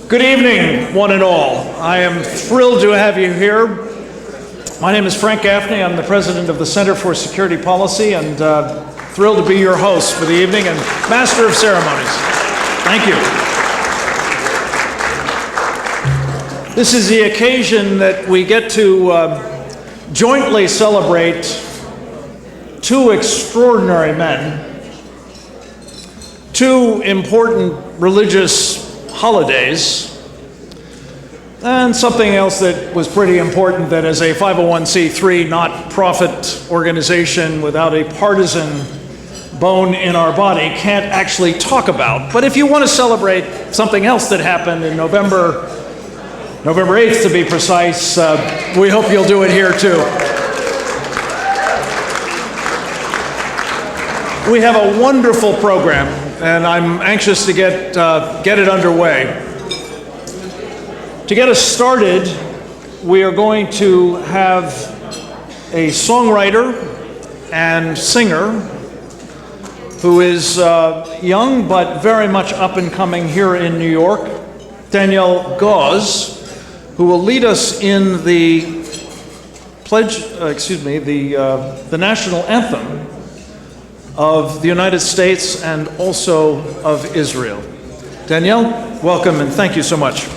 Good evening, one and all. I am thrilled to have you here. My name is Frank Gaffney. I'm the president of the Center for Security Policy, and thrilled to be your host for the evening and master of ceremonies. Thank you. This is the occasion that we get to jointly celebrate two extraordinary men, two important religious holidays, and something else that was pretty important, that as a 501c3 not-profit organization without a partisan bone in our body can't actually talk about. But if you want to celebrate something else that happened in November 8th to be precise, we hope you'll do it here too. We have a wonderful program, and I'm anxious to get it underway. To get us started, we are going to have a songwriter and singer who is young but very much up and coming here in New York, Danielle Gause, who will lead us in the the national anthem of the United States and also of Israel. Danielle, welcome and thank you so much.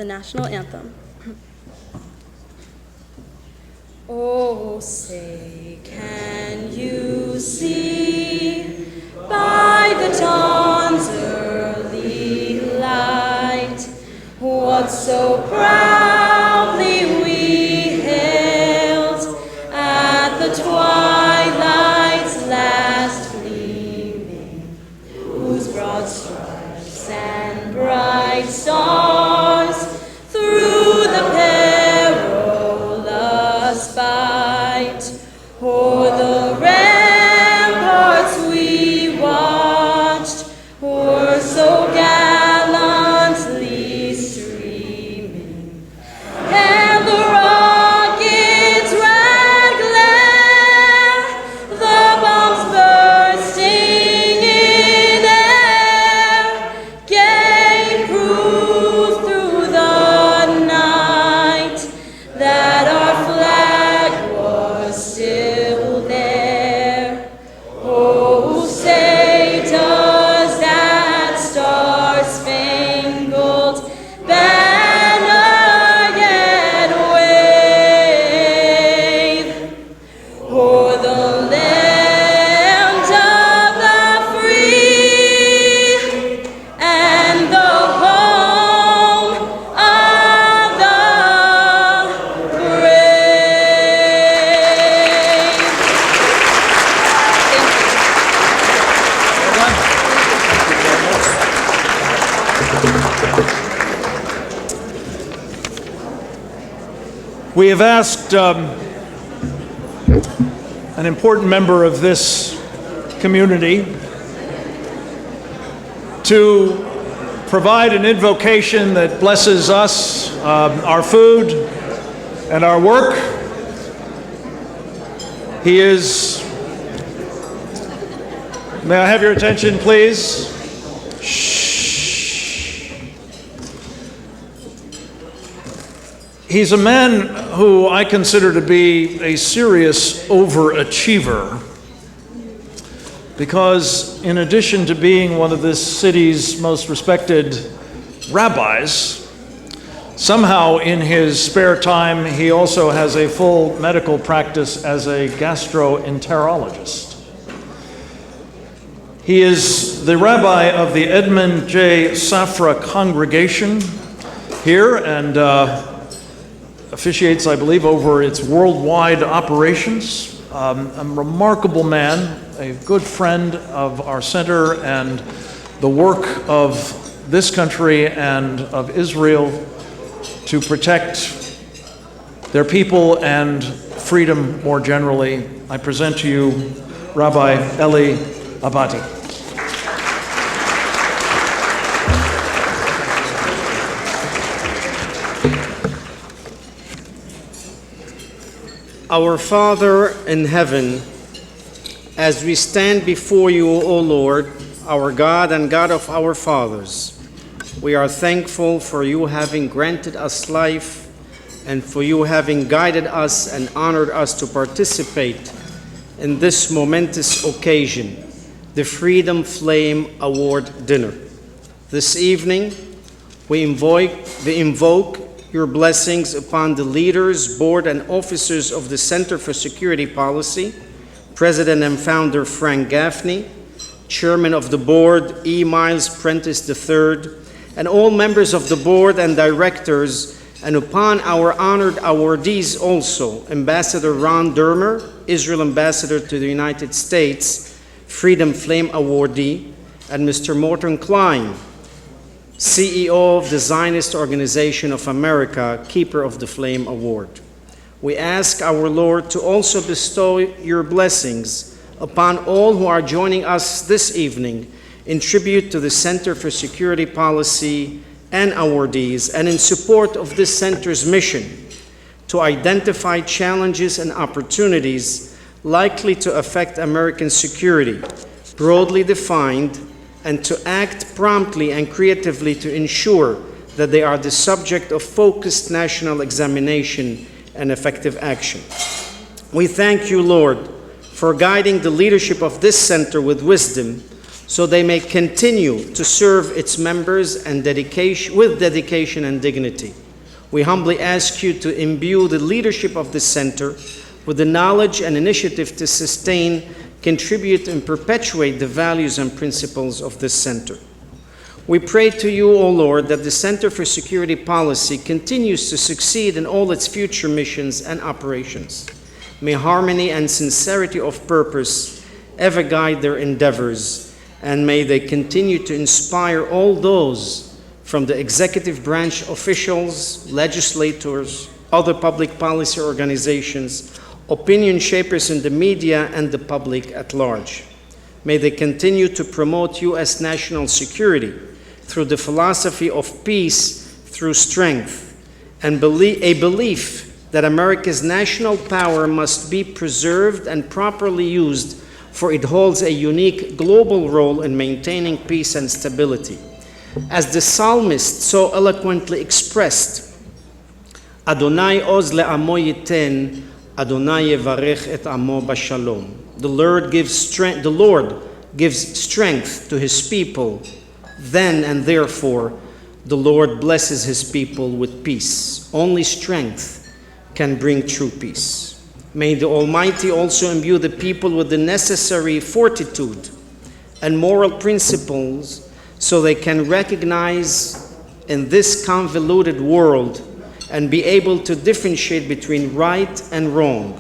National anthem. Oh, say, can you see by the dawn's early light what so proudly we hailed at the twilight's last gleaming, whose broad stripes and bright stars through the perilous fight o'er the ramparts we watched were so gallantly streaming We have asked an important member of this community to provide an invocation that blesses us, our food, and our work. He is, may I have your attention, please? Shh. He's a man who I consider to be a serious overachiever, because in addition to being one of this city's most respected rabbis, somehow in his spare time he also has a full medical practice as a gastroenterologist. He is the rabbi of the Edmund J. Safra congregation here and officiates, I believe, over its worldwide operations. A remarkable man, a good friend of our center and the work of this country and of Israel to protect their people and freedom more generally. I present to you Rabbi Eli Abadi. Our Father in heaven, as we stand before you, O Lord, our God and God of our fathers, we are thankful for you having granted us life and for you having guided us and honored us to participate in this momentous occasion, the Freedom Flame Award Dinner. This evening, we invoke your blessings upon the leaders, board, and officers of the Center for Security Policy, President and founder Frank Gaffney, Chairman of the board E. Miles Prentice III, and all members of the board and directors, and upon our honored awardees also, Ambassador Ron Dermer, Israel Ambassador to the United States, Freedom Flame awardee, and Mr. Morton Klein, CEO of the Zionist Organization of America, Keeper of the Flame Award. We ask our Lord to also bestow your blessings upon all who are joining us this evening in tribute to the Center for Security Policy and awardees, and in support of this center's mission to identify challenges and opportunities likely to affect American security, broadly defined, and to act promptly and creatively to ensure that they are the subject of focused national examination and effective action. We thank you, Lord, for guiding the leadership of this center with wisdom so they may continue to serve its members and with dedication and dignity. We humbly ask you to imbue the leadership of this center with the knowledge and initiative to sustain, contribute, and perpetuate the values and principles of this center. We pray to you, O Lord, that the Center for Security Policy continues to succeed in all its future missions and operations. May harmony and sincerity of purpose ever guide their endeavors, and may they continue to inspire all those from the executive branch officials, legislators, other public policy organizations, opinion shapers in the media, and the public at large. May they continue to promote U.S. national security through the philosophy of peace through strength, and a belief that America's national power must be preserved and properly used, for it holds a unique global role in maintaining peace and stability. As the psalmist so eloquently expressed, Adonai oz le'amo yiten, Adonai yevarech et amo b'shalom. The Lord gives strength to his people, then and therefore the Lord blesses his people with peace. Only strength can bring true peace. May the Almighty also imbue the people with the necessary fortitude and moral principles so they can recognize in this convoluted world and be able to differentiate between right and wrong.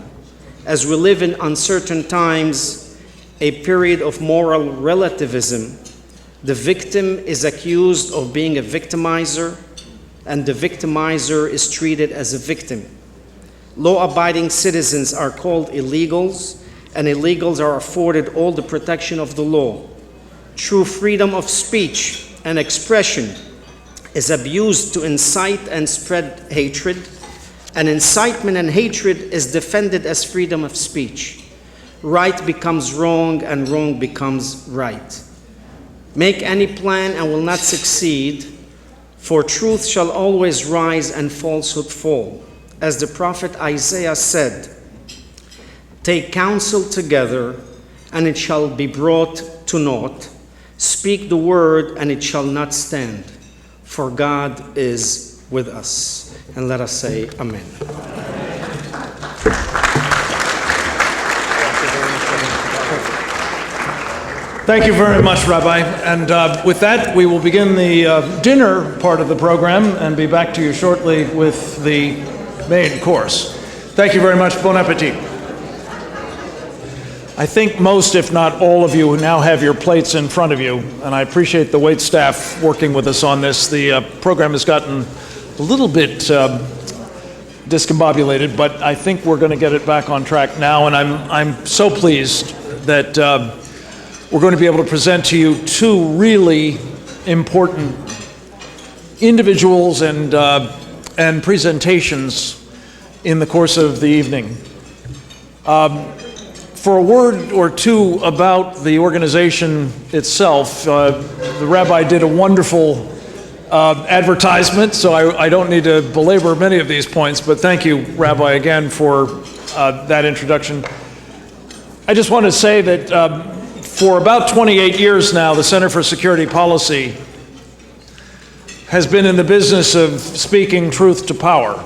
As we live in uncertain times, a period of moral relativism, the victim is accused of being a victimizer, and the victimizer is treated as a victim. Law-abiding citizens are called illegals, and illegals are afforded all the protection of the law. True freedom of speech and expression is abused to incite and spread hatred, and incitement and hatred is defended as freedom of speech. Right becomes wrong, and wrong becomes right. Make any plan and will not succeed, for truth shall always rise and falsehood fall. As the prophet Isaiah said, "Take counsel together, and it shall be brought to naught. Speak the word, and it shall not stand. For God is with us." And let us say amen. Thank you very much, Rabbi. And with that, we will begin the dinner part of the program and be back to you shortly with the main course. Thank you very much. Bon appetit. I think most, if not all of you, now have your plates in front of you, and I appreciate the wait staff working with us on this. The program has gotten a little bit discombobulated, but I think we're going to get it back on track now, and I'm so pleased that we're going to be able to present to you two really important individuals and presentations in the course of the evening. For a word or two about the organization itself, the rabbi did a wonderful advertisement, so I don't need to belabor many of these points, but thank you, Rabbi, again for that introduction. I just want to say that for about 28 years now, the Center for Security Policy has been in the business of speaking truth to power.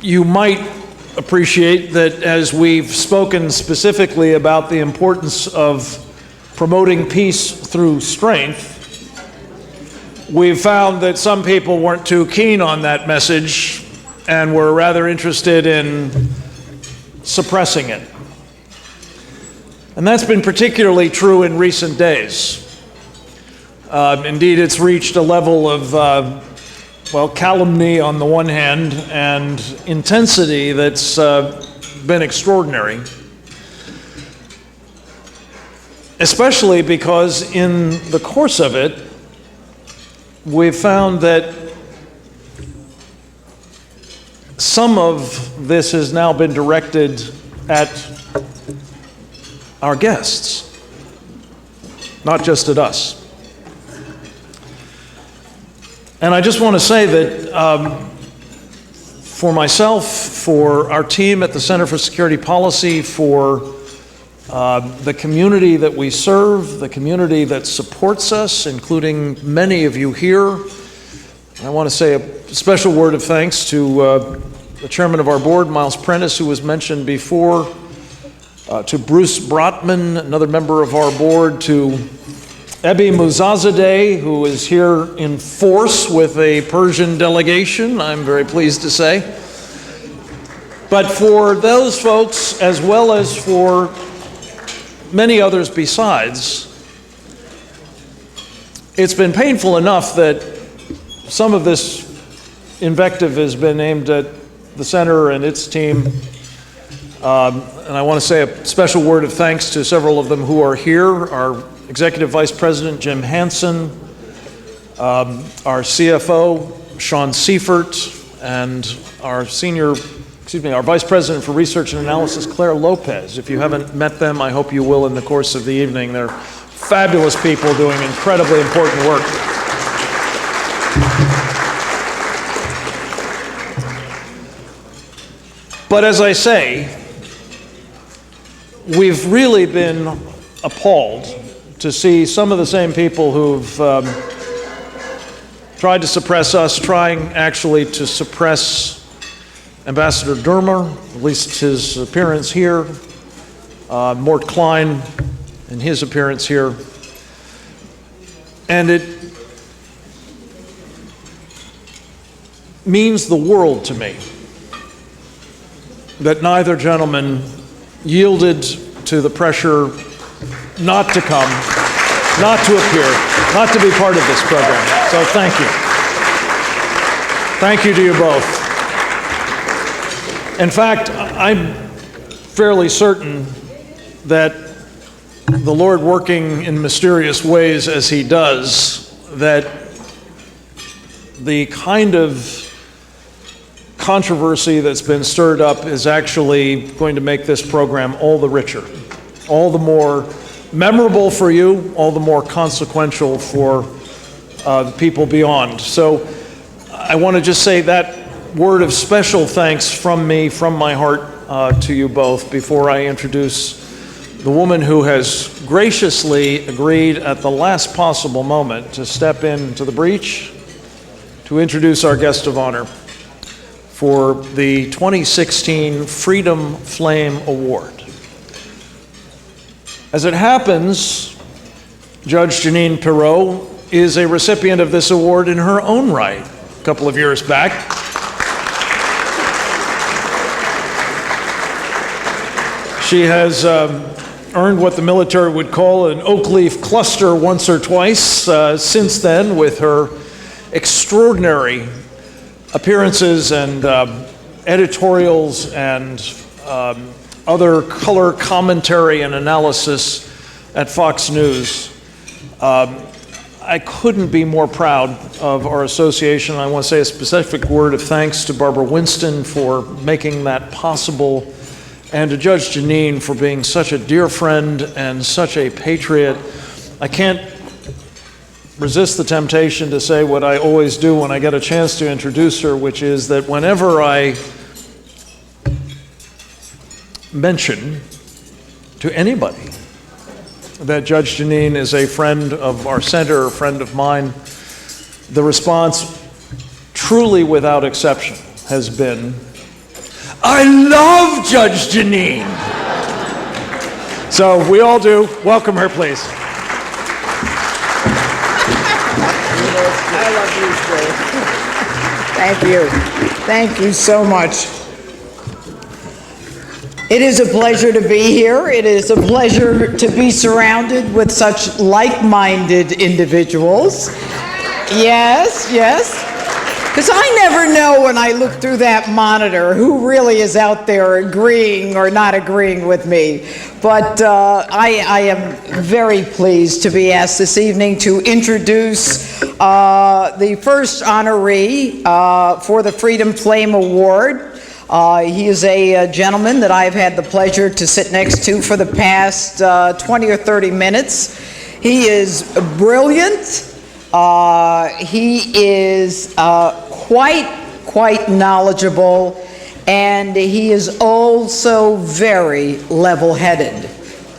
You might appreciate that as we've spoken specifically about the importance of promoting peace through strength, we've found that some people weren't too keen on that message and were rather interested in suppressing it. And that's been particularly true in recent days. Indeed, it's reached a level of calumny on the one hand and intensity that's been extraordinary. Especially because in the course of it, we've found that some of this has now been directed at our guests, not just at us. And I just want to say that for myself, for our team at the Center for Security Policy, for the community that we serve, the community that supports us, including many of you here, I want to say a special word of thanks to the chairman of our board, Miles Prentice, who was mentioned before, to Bruce Brotman, another member of our board, to Ebi Muzazadeh, who is here in force with a Persian delegation, I'm very pleased to say. But for those folks, as well as for many others besides, it's been painful enough that some of this invective has been aimed at the center and its team. And I want to say a special word of thanks to several of them who are here. Our Executive Vice President, Jim Hansen, our CFO, Sean Seifert, and our our Vice President for Research and Analysis, Claire Lopez. If you haven't met them, I hope you will in the course of the evening. They're fabulous people doing incredibly important work. But as I say, we've really been appalled to see some of the same people who've tried to suppress us, trying actually to suppress Ambassador Dermer, at least his appearance here, Mort Klein and his appearance here. And it means the world to me that neither gentleman yielded to the pressure not to come, not to appear, not to be part of this program. So thank you. Thank you to you both. In fact, I'm fairly certain that the Lord, working in mysterious ways as he does, that the kind of controversy that's been stirred up is actually going to make this program all the richer, all the more memorable for you, all the more consequential for the people beyond. So I want to just say that word of special thanks from me, from my heart, to you both before I introduce the woman who has graciously agreed at the last possible moment to step into the breach to introduce our guest of honor for the 2016 Freedom Flame Award. As it happens, Judge Jeanine Pirro is a recipient of this award in her own right a couple of years back. She has earned what the military would call an oak leaf cluster once or twice since then, with her extraordinary appearances and editorials and other color commentary and analysis at Fox News. I couldn't be more proud of our association. I want to say a specific word of thanks to Barbara Winston for making that possible, and to Judge Jeanine for being such a dear friend and such a patriot. I can't resist the temptation to say what I always do when I get a chance to introduce her, which is that whenever I mention to anybody that Judge Jeanine is a friend of our center, a friend of mine, the response, truly without exception, has been, "I love Judge Jeanine." So we all do. Welcome her, please. I love you, Steve. Thank you. Thank you so much. It is a pleasure to be here. It is a pleasure to be surrounded with such like-minded individuals. Yes, yes. Because I never know when I look through that monitor who really is out there agreeing or not agreeing with me. But I am very pleased to be asked this evening to introduce the first honoree for the Freedom Flame Award. He is a gentleman that I've had the pleasure to sit next to for the past 20 or 30 minutes. He is brilliant. He is quite knowledgeable, and he is also very level-headed.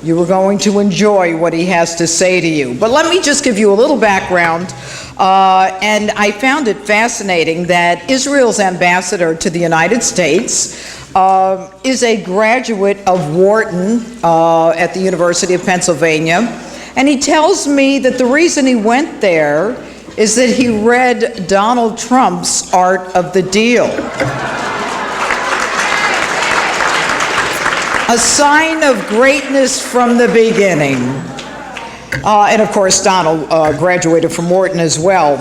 You are going to enjoy what he has to say to you. But let me just give you a little background. And I found it fascinating that Israel's ambassador to the United States is a graduate of Wharton at the University of Pennsylvania. And he tells me that the reason he went there is that he read Donald Trump's Art of the Deal. A sign of greatness from the beginning. And of course, Donald graduated from Wharton as well.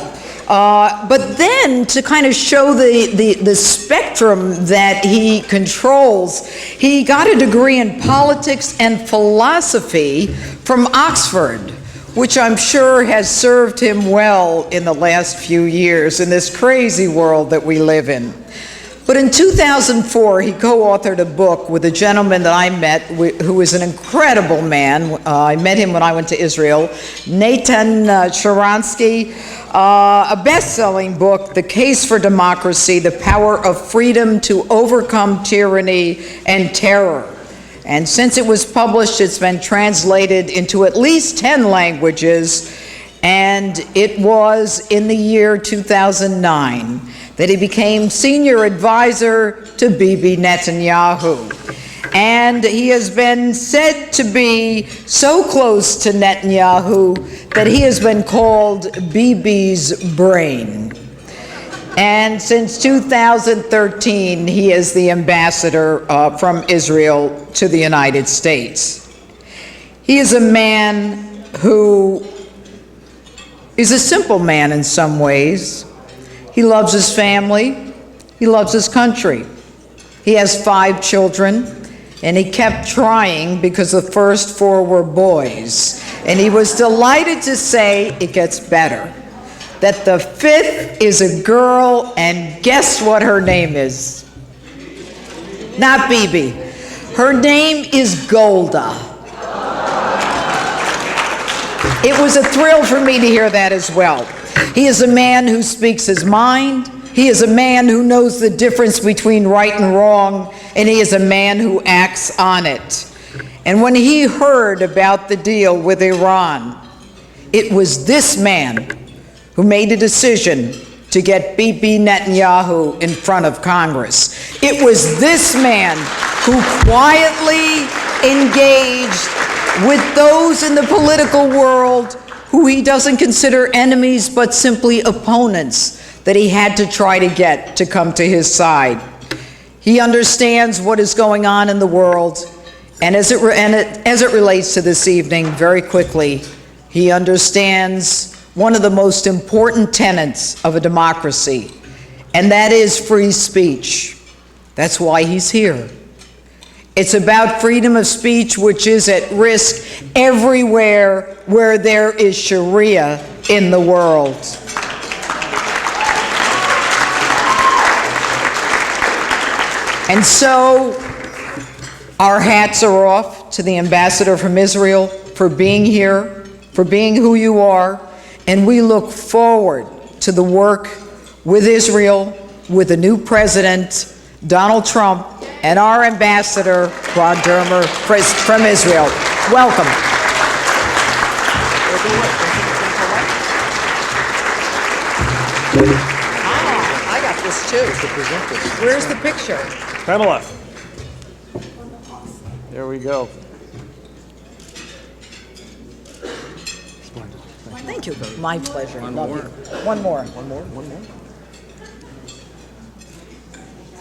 But then, to kind of show the spectrum that he controls, he got a degree in politics and philosophy from Oxford, which I'm sure has served him well in the last few years in this crazy world that we live in. But in 2004, he co-authored a book with a gentleman that I met, who is an incredible man. I met him when I went to Israel, Natan Sharansky, a best-selling book, The Case for Democracy, The Power of Freedom to Overcome Tyranny and Terror. And since it was published, it's been translated into at least 10 languages, and it was in the year 2009 that he became senior advisor to Bibi Netanyahu. And he has been said to be so close to Netanyahu that he has been called Bibi's brain. And since 2013, he is the ambassador from Israel to the United States. He is a man who is a simple man in some ways. He loves his family. He loves his country. He has 5 children, and he kept trying because the first 4 were boys. And he was delighted to say it gets better, that the 5th is a girl, and guess what her name is? Not Bibi. Her name is Golda. It was a thrill for me to hear that as well. He is a man who speaks his mind. He is a man who knows the difference between right and wrong, and he is a man who acts on it. And when he heard about the deal with Iran, it was this man who made a decision to get Bibi Netanyahu in front of Congress. It was this man who quietly engaged with those in the political world who he doesn't consider enemies but simply opponents that he had to try to get to come to his side. He understands what is going on in the world, and as it relates to this evening, very quickly, he understands one of the most important tenets of a democracy, and that is free speech. That's why he's here. It's about freedom of speech, which is at risk everywhere where there is Sharia in the world. And so, our hats are off to the ambassador from Israel for being here, for being who you are, and we look forward to the work with Israel, with the new president, Donald Trump, and our ambassador, Ron Dermer, from Israel. Welcome. I got this too. Where's the picture? Pamela. There we go. Thank you. My pleasure. Love you. One more.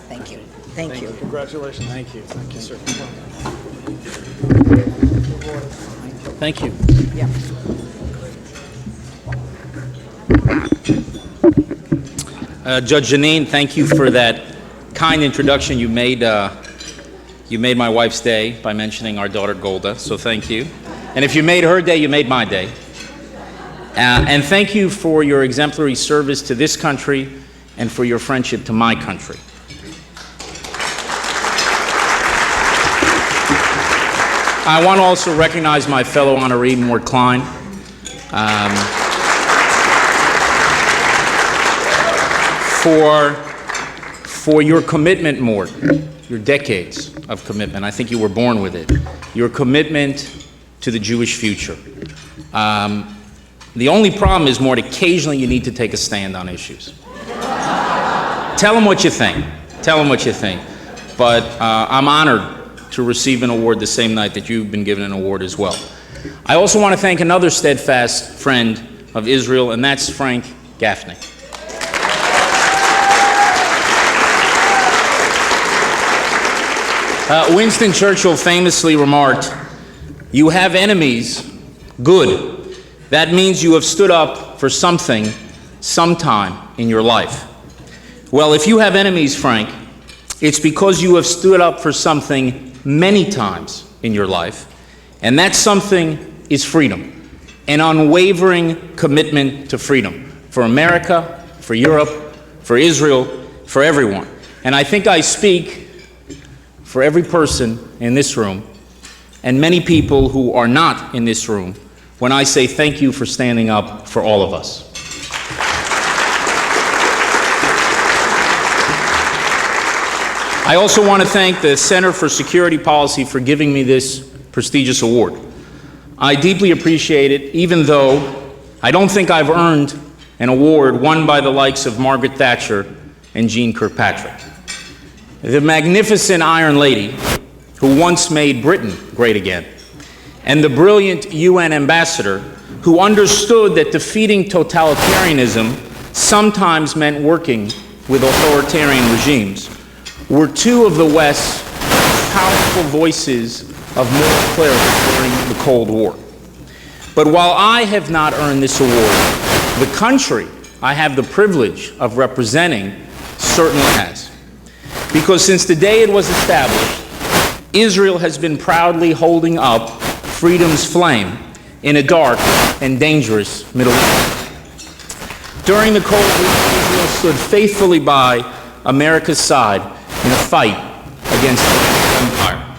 Thank you. Thank you. Congratulations. Thank you. Thank you, sir. Thank you. Yeah. Judge Janine, thank you for that kind introduction. You made my wife's day by mentioning our daughter Golda, so thank you. And if you made her day, you made my day. And thank you for your exemplary service to this country and for your friendship to my country. I want to also recognize my fellow honoree, Mort Klein. For your commitment, Mort, your decades of commitment. I think you were born with it. Your commitment to the Jewish future. The only problem is, Mort, occasionally you need to take a stand on issues. Tell them what you think. Tell them what you think. But I'm honored to receive an award the same night that you've been given an award as well. I also want to thank another steadfast friend of Israel, and that's Frank Gaffney. Winston Churchill famously remarked, "You have enemies, good. That means you have stood up for something sometime in your life." Well, if you have enemies, Frank, it's because you have stood up for something many times in your life, and that something is freedom, an unwavering commitment to freedom for America, for Europe, for Israel, for everyone. And I think I speak for every person in this room and many people who are not in this room when I say thank you for standing up for all of us. I also want to thank the Center for Security Policy for giving me this prestigious award. I deeply appreciate it, even though I don't think I've earned an award won by the likes of Margaret Thatcher and Jeane Kirkpatrick. The magnificent Iron Lady who once made Britain great again, and the brilliant UN ambassador who understood that defeating totalitarianism sometimes meant working with authoritarian regimes, were two of the West's powerful voices of moral clarity during the Cold War. But while I have not earned this award, the country I have the privilege of representing certainly has. because since the day it was established, Israel has been proudly holding up freedom's flame in a dark and dangerous Middle East. During the Cold War, Israel stood faithfully by America's side in a fight against the empire.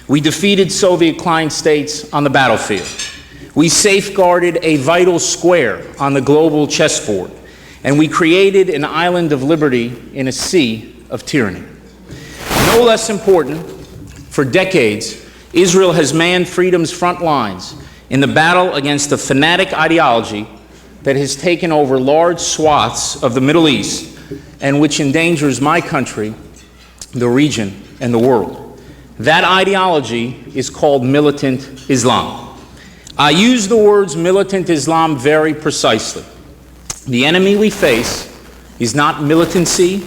We defeated Soviet client states on the battlefield. We safeguarded a vital square on the global chessboard, and we created an island of liberty in a sea of tyranny. No less important, for decades, Israel has manned freedom's front lines in the battle against the fanatic ideology that has taken over large swaths of the Middle East and which endangers my country, the region, and the world. That ideology is called militant Islam. I use the words militant Islam very precisely. The enemy we face is not militancy,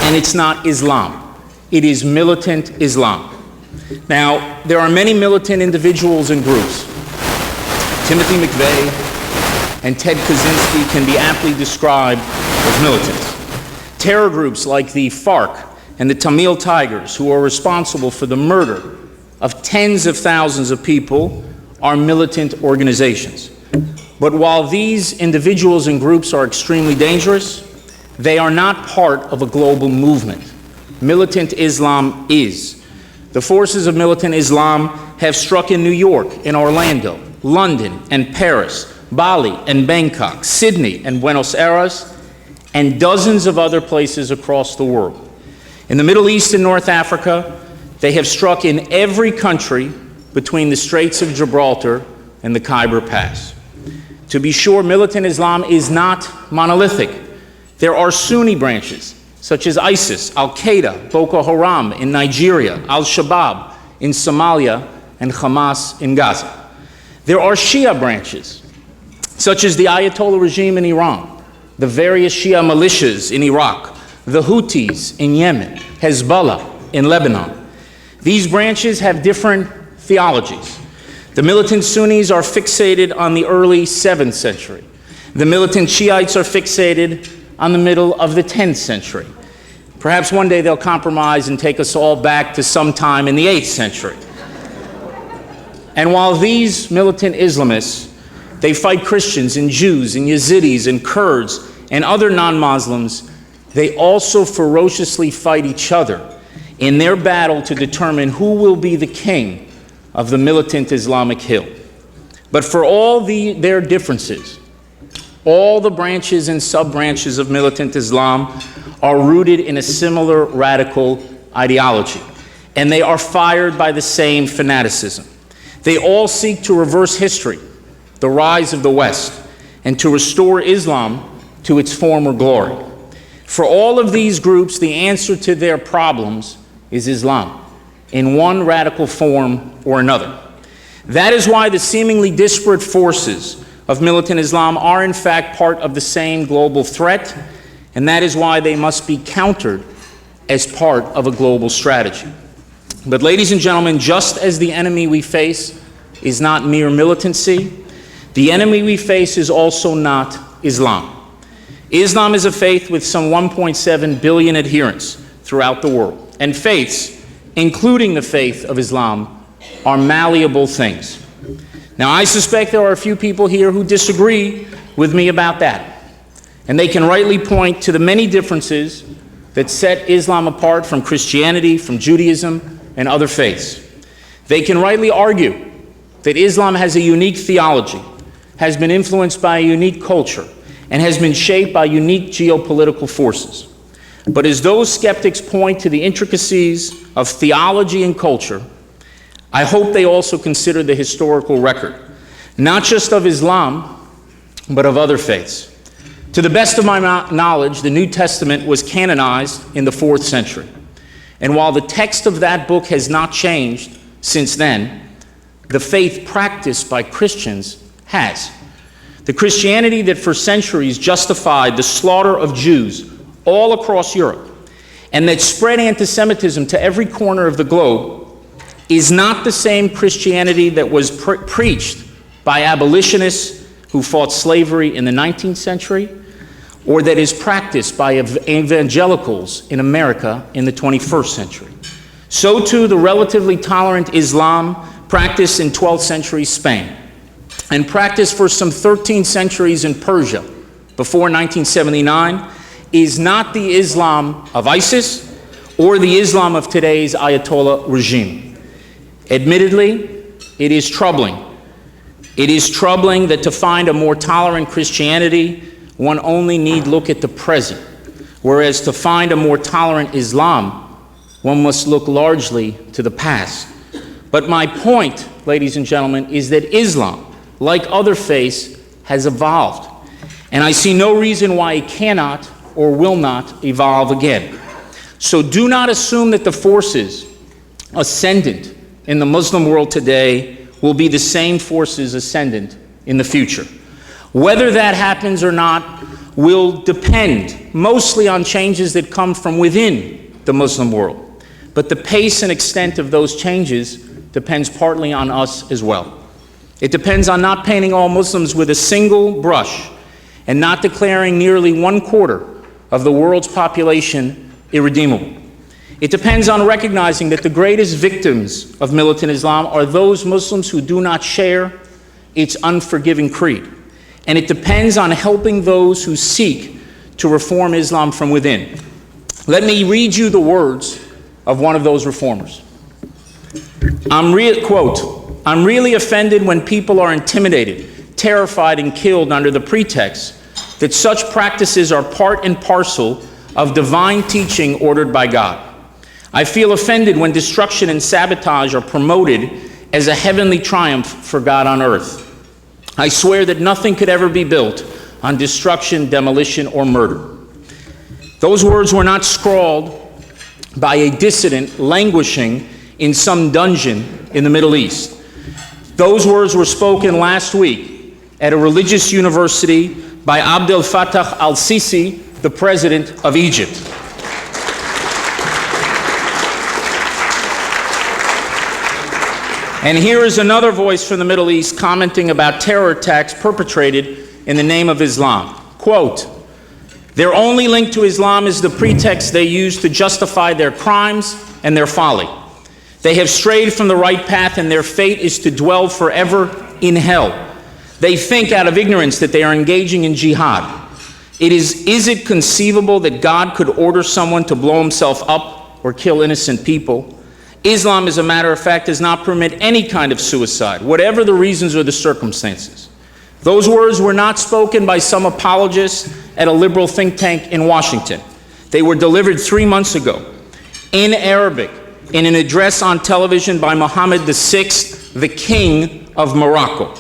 and it's not Islam. It is militant Islam. Now, there are many militant individuals and groups. Timothy McVeigh and Ted Kaczynski can be aptly described as militants. Terror groups like the FARC and the Tamil Tigers, who are responsible for the murder of tens of thousands of people, are militant organizations. But while these individuals and groups are extremely dangerous, they are not part of a global movement. Militant Islam is. The forces of militant Islam have struck in New York and Orlando, London and Paris, Bali and Bangkok, Sydney and Buenos Aires, and dozens of other places across the world. In the Middle East and North Africa, they have struck in every country between the Straits of Gibraltar and the Khyber Pass. To be sure, militant Islam is not monolithic. There are Sunni branches, such as ISIS, Al-Qaeda, Boko Haram in Nigeria, Al-Shabaab in Somalia, and Hamas in Gaza. There are Shia branches, such as the Ayatollah regime in Iran, the various Shia militias in Iraq, the Houthis in Yemen, Hezbollah in Lebanon. These branches have different theologies. The militant Sunnis are fixated on the early 7th century. The militant Shiites are fixated on the middle of the 10th century. Perhaps one day they'll compromise and take us all back to sometime in the 8th century. And while these militant Islamists, they fight Christians and Jews and Yazidis and Kurds and other non-Muslims, they also ferociously fight each other in their battle to determine who will be the king of the militant Islamic hill. But for all their differences, all the branches and sub-branches of militant Islam are rooted in a similar radical ideology, and they are fired by the same fanaticism. They all seek to reverse history, the rise of the West, and to restore Islam to its former glory. For all of these groups, the answer to their problems is Islam, in one radical form or another. That is why the seemingly disparate forces of militant Islam are in fact part of the same global threat, and that is why they must be countered as part of a global strategy. But ladies and gentlemen, just as the enemy we face is not mere militancy, the enemy we face is also not Islam. Islam is a faith with some 1.7 billion adherents throughout the world, and faiths, including the faith of Islam, are malleable things. Now, I suspect there are a few people here who disagree with me about that, and they can rightly point to the many differences that set Islam apart from Christianity, from Judaism, and other faiths. They can rightly argue that Islam has a unique theology, has been influenced by a unique culture, and has been shaped by unique geopolitical forces. But as those skeptics point to the intricacies of theology and culture, I hope they also consider the historical record, not just of Islam, but of other faiths. To the best of my knowledge, the New Testament was canonized in the 4th century. And while the text of that book has not changed since then, the faith practiced by Christians has. The Christianity that for centuries justified the slaughter of Jews all across Europe and that spread anti-Semitism to every corner of the globe is not the same Christianity that was preached by abolitionists who fought slavery in the 19th century, or that is practiced by evangelicals in America in the 21st century. So too the relatively tolerant Islam practiced in 12th century Spain and practiced for some 13 centuries in Persia before 1979 is not the Islam of ISIS or the Islam of today's Ayatollah regime. Admittedly, it is troubling. It is troubling that to find a more tolerant Christianity, one only need look at the present, whereas to find a more tolerant Islam, one must look largely to the past. But my point, ladies and gentlemen, is that Islam, like other faiths, has evolved. And I see no reason why it cannot or will not evolve again. So do not assume that the forces ascendant in the Muslim world today will be the same forces ascendant in the future. Whether that happens or not will depend mostly on changes that come from within the Muslim world. But the pace and extent of those changes depends partly on us as well. It depends on not painting all Muslims with a single brush and not declaring nearly 1/4 of the world's population irredeemable. It depends on recognizing that the greatest victims of militant Islam are those Muslims who do not share its unforgiving creed. And it depends on helping those who seek to reform Islam from within. Let me read you the words of one of those reformers. Quote, "I'm really offended when people are intimidated, terrified, and killed under the pretext that such practices are part and parcel of divine teaching ordered by God. I feel offended when destruction and sabotage are promoted as a heavenly triumph for God on earth. I swear that nothing could ever be built on destruction, demolition, or murder." Those words were not scrawled by a dissident languishing in some dungeon in the Middle East. Those words were spoken last week at a religious university by Abdel Fattah al-Sisi, the president of Egypt. And here is another voice from the Middle East commenting about terror attacks perpetrated in the name of Islam. Quote, "Their only link to Islam is the pretext they use to justify their crimes and their folly. They have strayed from the right path and their fate is to dwell forever in hell. They think out of ignorance that they are engaging in jihad. Is it conceivable that God could order someone to blow himself up or kill innocent people? Islam, as a matter of fact, does not permit any kind of suicide, whatever the reasons or the circumstances." Those words were not spoken by some apologist at a liberal think tank in Washington. They were delivered 3 months ago in Arabic in an address on television by Mohammed VI, the King of Morocco.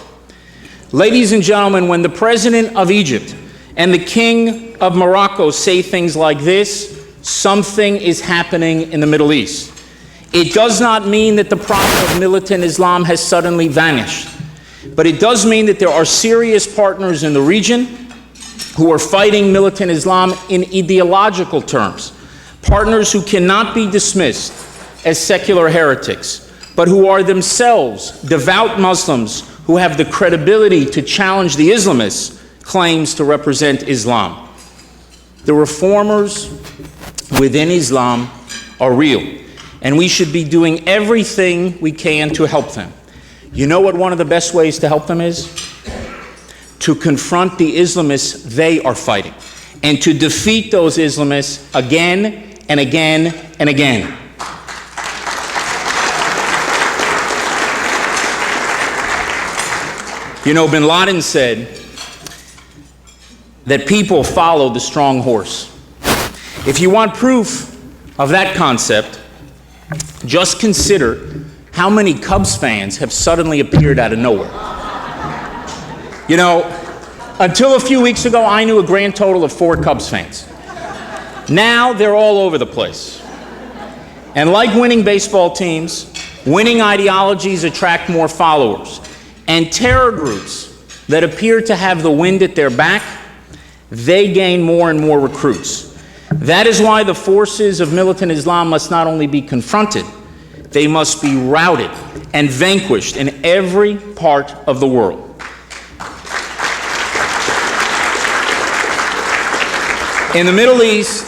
Ladies and gentlemen, when the President of Egypt and the King of Morocco say things like this, something is happening in the Middle East. It does not mean that the problem of militant Islam has suddenly vanished, but it does mean that there are serious partners in the region who are fighting militant Islam in ideological terms, partners who cannot be dismissed as secular heretics, but who are themselves devout Muslims who have the credibility to challenge the Islamists' claims to represent Islam. The reformers within Islam are real, and we should be doing everything we can to help them. You know what one of the best ways to help them is? To confront the Islamists they are fighting, and to defeat those Islamists again and again and again. You know, bin Laden said that people follow the strong horse. If you want proof of that concept, just consider how many Cubs fans have suddenly appeared out of nowhere. You know, until a few weeks ago, I knew a grand total of 4 Cubs fans. Now they're all over the place. And like winning baseball teams, winning ideologies attract more followers. And terror groups that appear to have the wind at their back, they gain more and more recruits. That is why the forces of militant Islam must not only be confronted, they must be routed and vanquished in every part of the world. In the Middle East,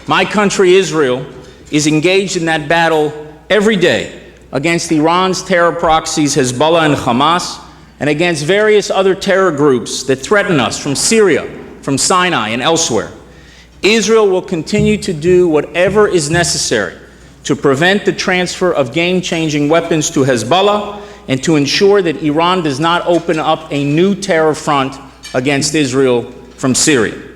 my country, Israel, is engaged in that battle every day against Iran's terror proxies, Hezbollah and Hamas, and against various other terror groups that threaten us from Syria, from Sinai, and elsewhere. Israel will continue to do whatever is necessary to prevent the transfer of game-changing weapons to Hezbollah and to ensure that Iran does not open up a new terror front against Israel from Syria.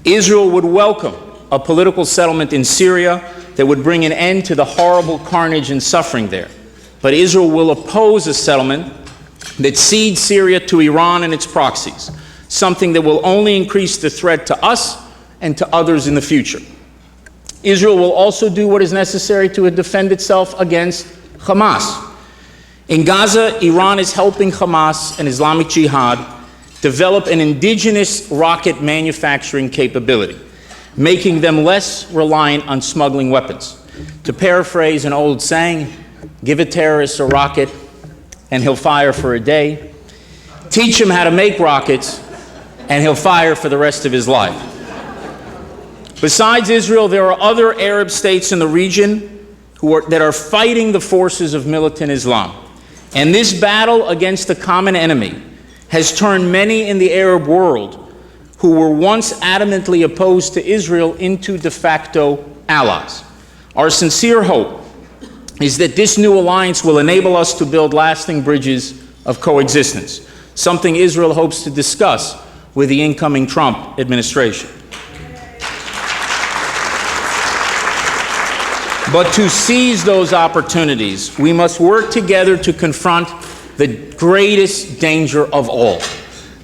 Israel would welcome a political settlement in Syria that would bring an end to the horrible carnage and suffering there. But Israel will oppose a settlement that cedes Syria to Iran and its proxies, something that will only increase the threat to us and to others in the future. Israel will also do what is necessary to defend itself against Hamas. In Gaza, Iran is helping Hamas and Islamic Jihad develop an indigenous rocket manufacturing capability, making them less reliant on smuggling weapons. To paraphrase an old saying, give a terrorist a rocket and he'll fire for a day. Teach him how to make rockets and he'll fire for the rest of his life. Besides Israel, there are other Arab states in the region that are fighting the forces of militant Islam. And this battle against the common enemy has turned many in the Arab world who were once adamantly opposed to Israel into de facto allies. Our sincere hope is that this new alliance will enable us to build lasting bridges of coexistence, something Israel hopes to discuss with the incoming Trump administration. But to seize those opportunities, we must work together to confront the greatest danger of all,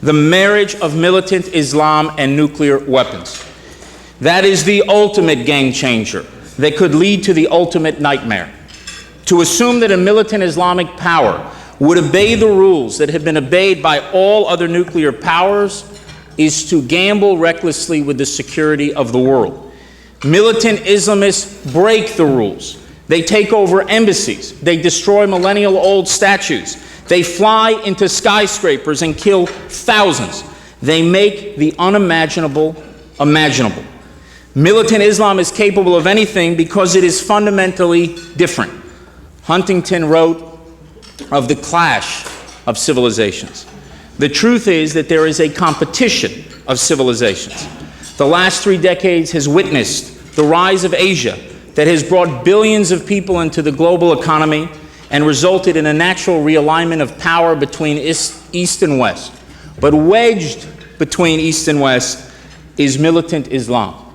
the marriage of militant Islam and nuclear weapons. That is the ultimate game changer that could lead to the ultimate nightmare. To assume that a militant Islamic power would obey the rules that have been obeyed by all other nuclear powers is to gamble recklessly with the security of the world. Militant Islamists break the rules. They take over embassies. They destroy millennial-old statues. They fly into skyscrapers and kill thousands. They make the unimaginable imaginable. Militant Islam is capable of anything because it is fundamentally different. Huntington wrote of the clash of civilizations. The truth is that there is a competition of civilizations. The last 3 decades has witnessed the rise of Asia that has brought billions of people into the global economy and resulted in a natural realignment of power between East and West. But wedged between East and West is militant Islam.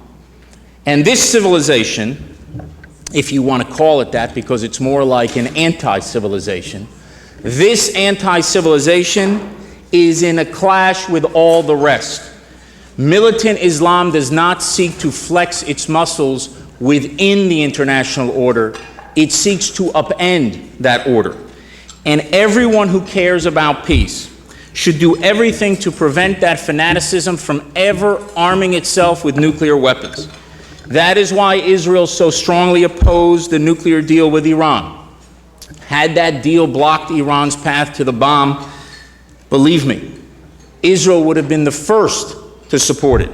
And this civilization, if you want to call it that because it's more like an anti-civilization, this anti-civilization is in a clash with all the rest. Militant Islam does not seek to flex its muscles within the international order. It seeks to upend that order. And everyone who cares about peace should do everything to prevent that fanaticism from ever arming itself with nuclear weapons. That is why Israel so strongly opposed the nuclear deal with Iran. Had that deal blocked Iran's path to the bomb, believe me, Israel would have been the first to support it.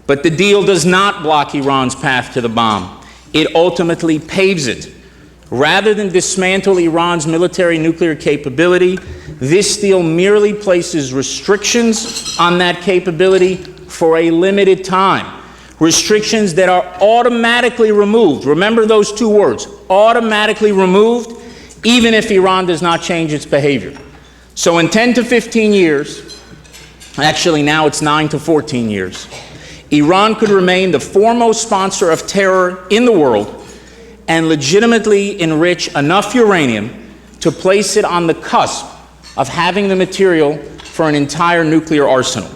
But the deal does not block Iran's path to the bomb. It ultimately paves it. Rather than dismantle Iran's military nuclear capability, this deal merely places restrictions on that capability for a limited time. Restrictions that are automatically removed. Remember those two words, automatically removed, even if Iran does not change its behavior. So in 10 to 15 years, actually now it's 9 to 14 years, Iran could remain the foremost sponsor of terror in the world and legitimately enrich enough uranium to place it on the cusp of having the material for an entire nuclear arsenal.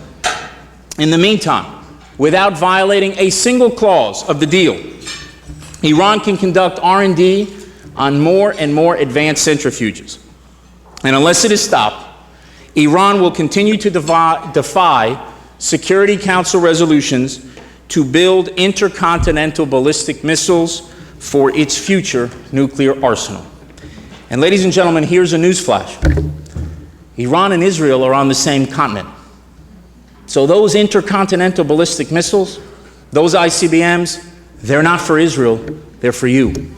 In the meantime, without violating a single clause of the deal, Iran can conduct R&D on more and more advanced centrifuges. And unless it is stopped, Iran will continue to defy Security Council resolutions to build intercontinental ballistic missiles for its future nuclear arsenal. And ladies and gentlemen, here's a newsflash. Iran and Israel are on the same continent. So those intercontinental ballistic missiles those ICBMs, they're not for Israel, they're for you.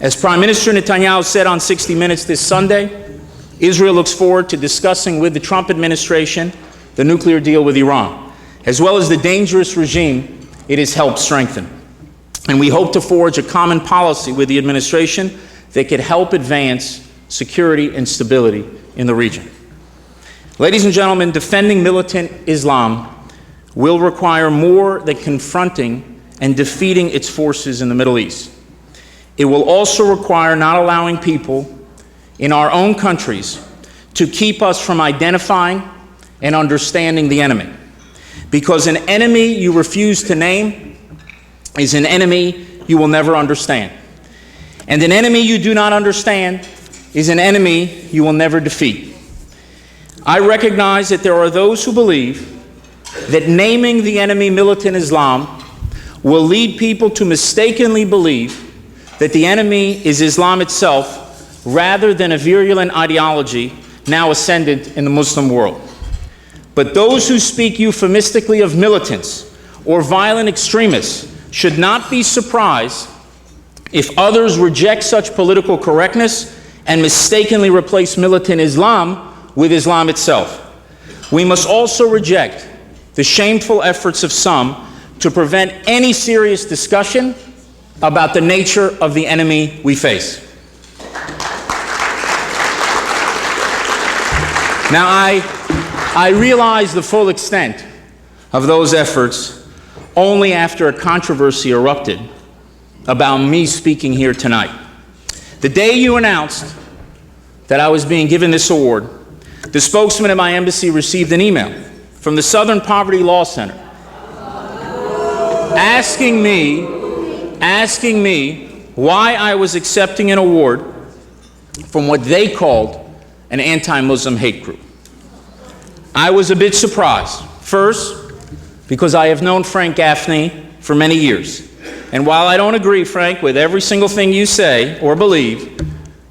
As Prime Minister Netanyahu said on 60 Minutes this Sunday, Israel looks forward to discussing with the Trump administration the nuclear deal with Iran, as well as the dangerous regime it has helped strengthen. And we hope to forge a common policy with the administration that could help advance security and stability in the region. Ladies and gentlemen, defending militant Islam will require more than confronting and defeating its forces in the Middle East. It will also require not allowing people in our own countries to keep us from identifying and understanding the enemy. Because an enemy you refuse to name is an enemy you will never understand. And an enemy you do not understand is an enemy you will never defeat. I recognize that there are those who believe that naming the enemy militant Islam will lead people to mistakenly believe that the enemy is Islam itself rather than a virulent ideology now ascendant in the Muslim world. But those who speak euphemistically of militants or violent extremists should not be surprised if others reject such political correctness and mistakenly replace militant Islam with Islam itself. We must also reject the shameful efforts of some to prevent any serious discussion about the nature of the enemy we face. Now, I realize the full extent of those efforts only after a controversy erupted about me speaking here tonight. The day you announced that I was being given this award, the spokesman at my embassy received an email from the Southern Poverty Law Center asking me why I was accepting an award from what they called an anti-Muslim hate group. I was a bit surprised. First, because I have known Frank Gaffney for many years. And while I don't agree, Frank, with every single thing you say or believe,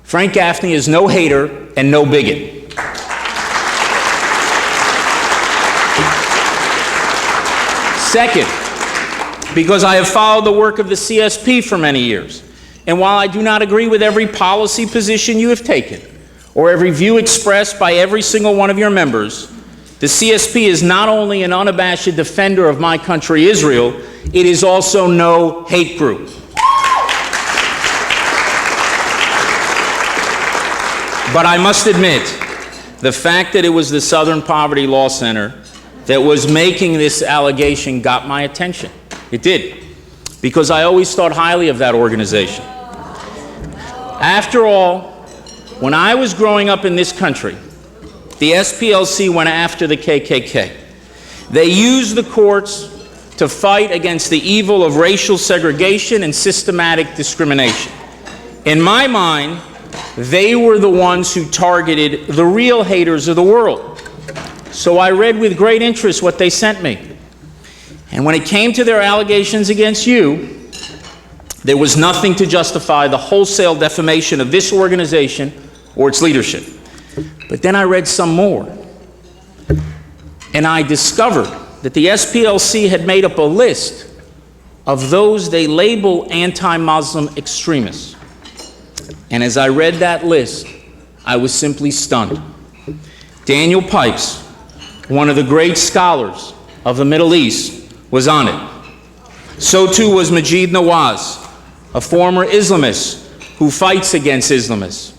Frank Gaffney is no hater and no bigot. Second, because I have followed the work of the CSP for many years. And while I do not agree with every policy position you have taken, or every view expressed by every single one of your members, the CSP is not only an unabashed defender of my country, Israel, it is also no hate group. But I must admit, the fact that it was the Southern Poverty Law Center that was making this allegation got my attention. It did, because I always thought highly of that organization. After all, when I was growing up in this country, the SPLC went after the KKK. They used the courts to fight against the evil of racial segregation and systematic discrimination. In my mind, they were the ones who targeted the real haters of the world. So I read with great interest what they sent me. And when it came to their allegations against you, there was nothing to justify the wholesale defamation of this organization or its leadership. But then I read some more, and I discovered that the SPLC had made up a list of those they label anti-Muslim extremists. And as I read that list, I was simply stunned. Daniel Pipes, one of the great scholars of the Middle East, was on it. So too was Maajid Nawaz, a former Islamist who fights against Islamists.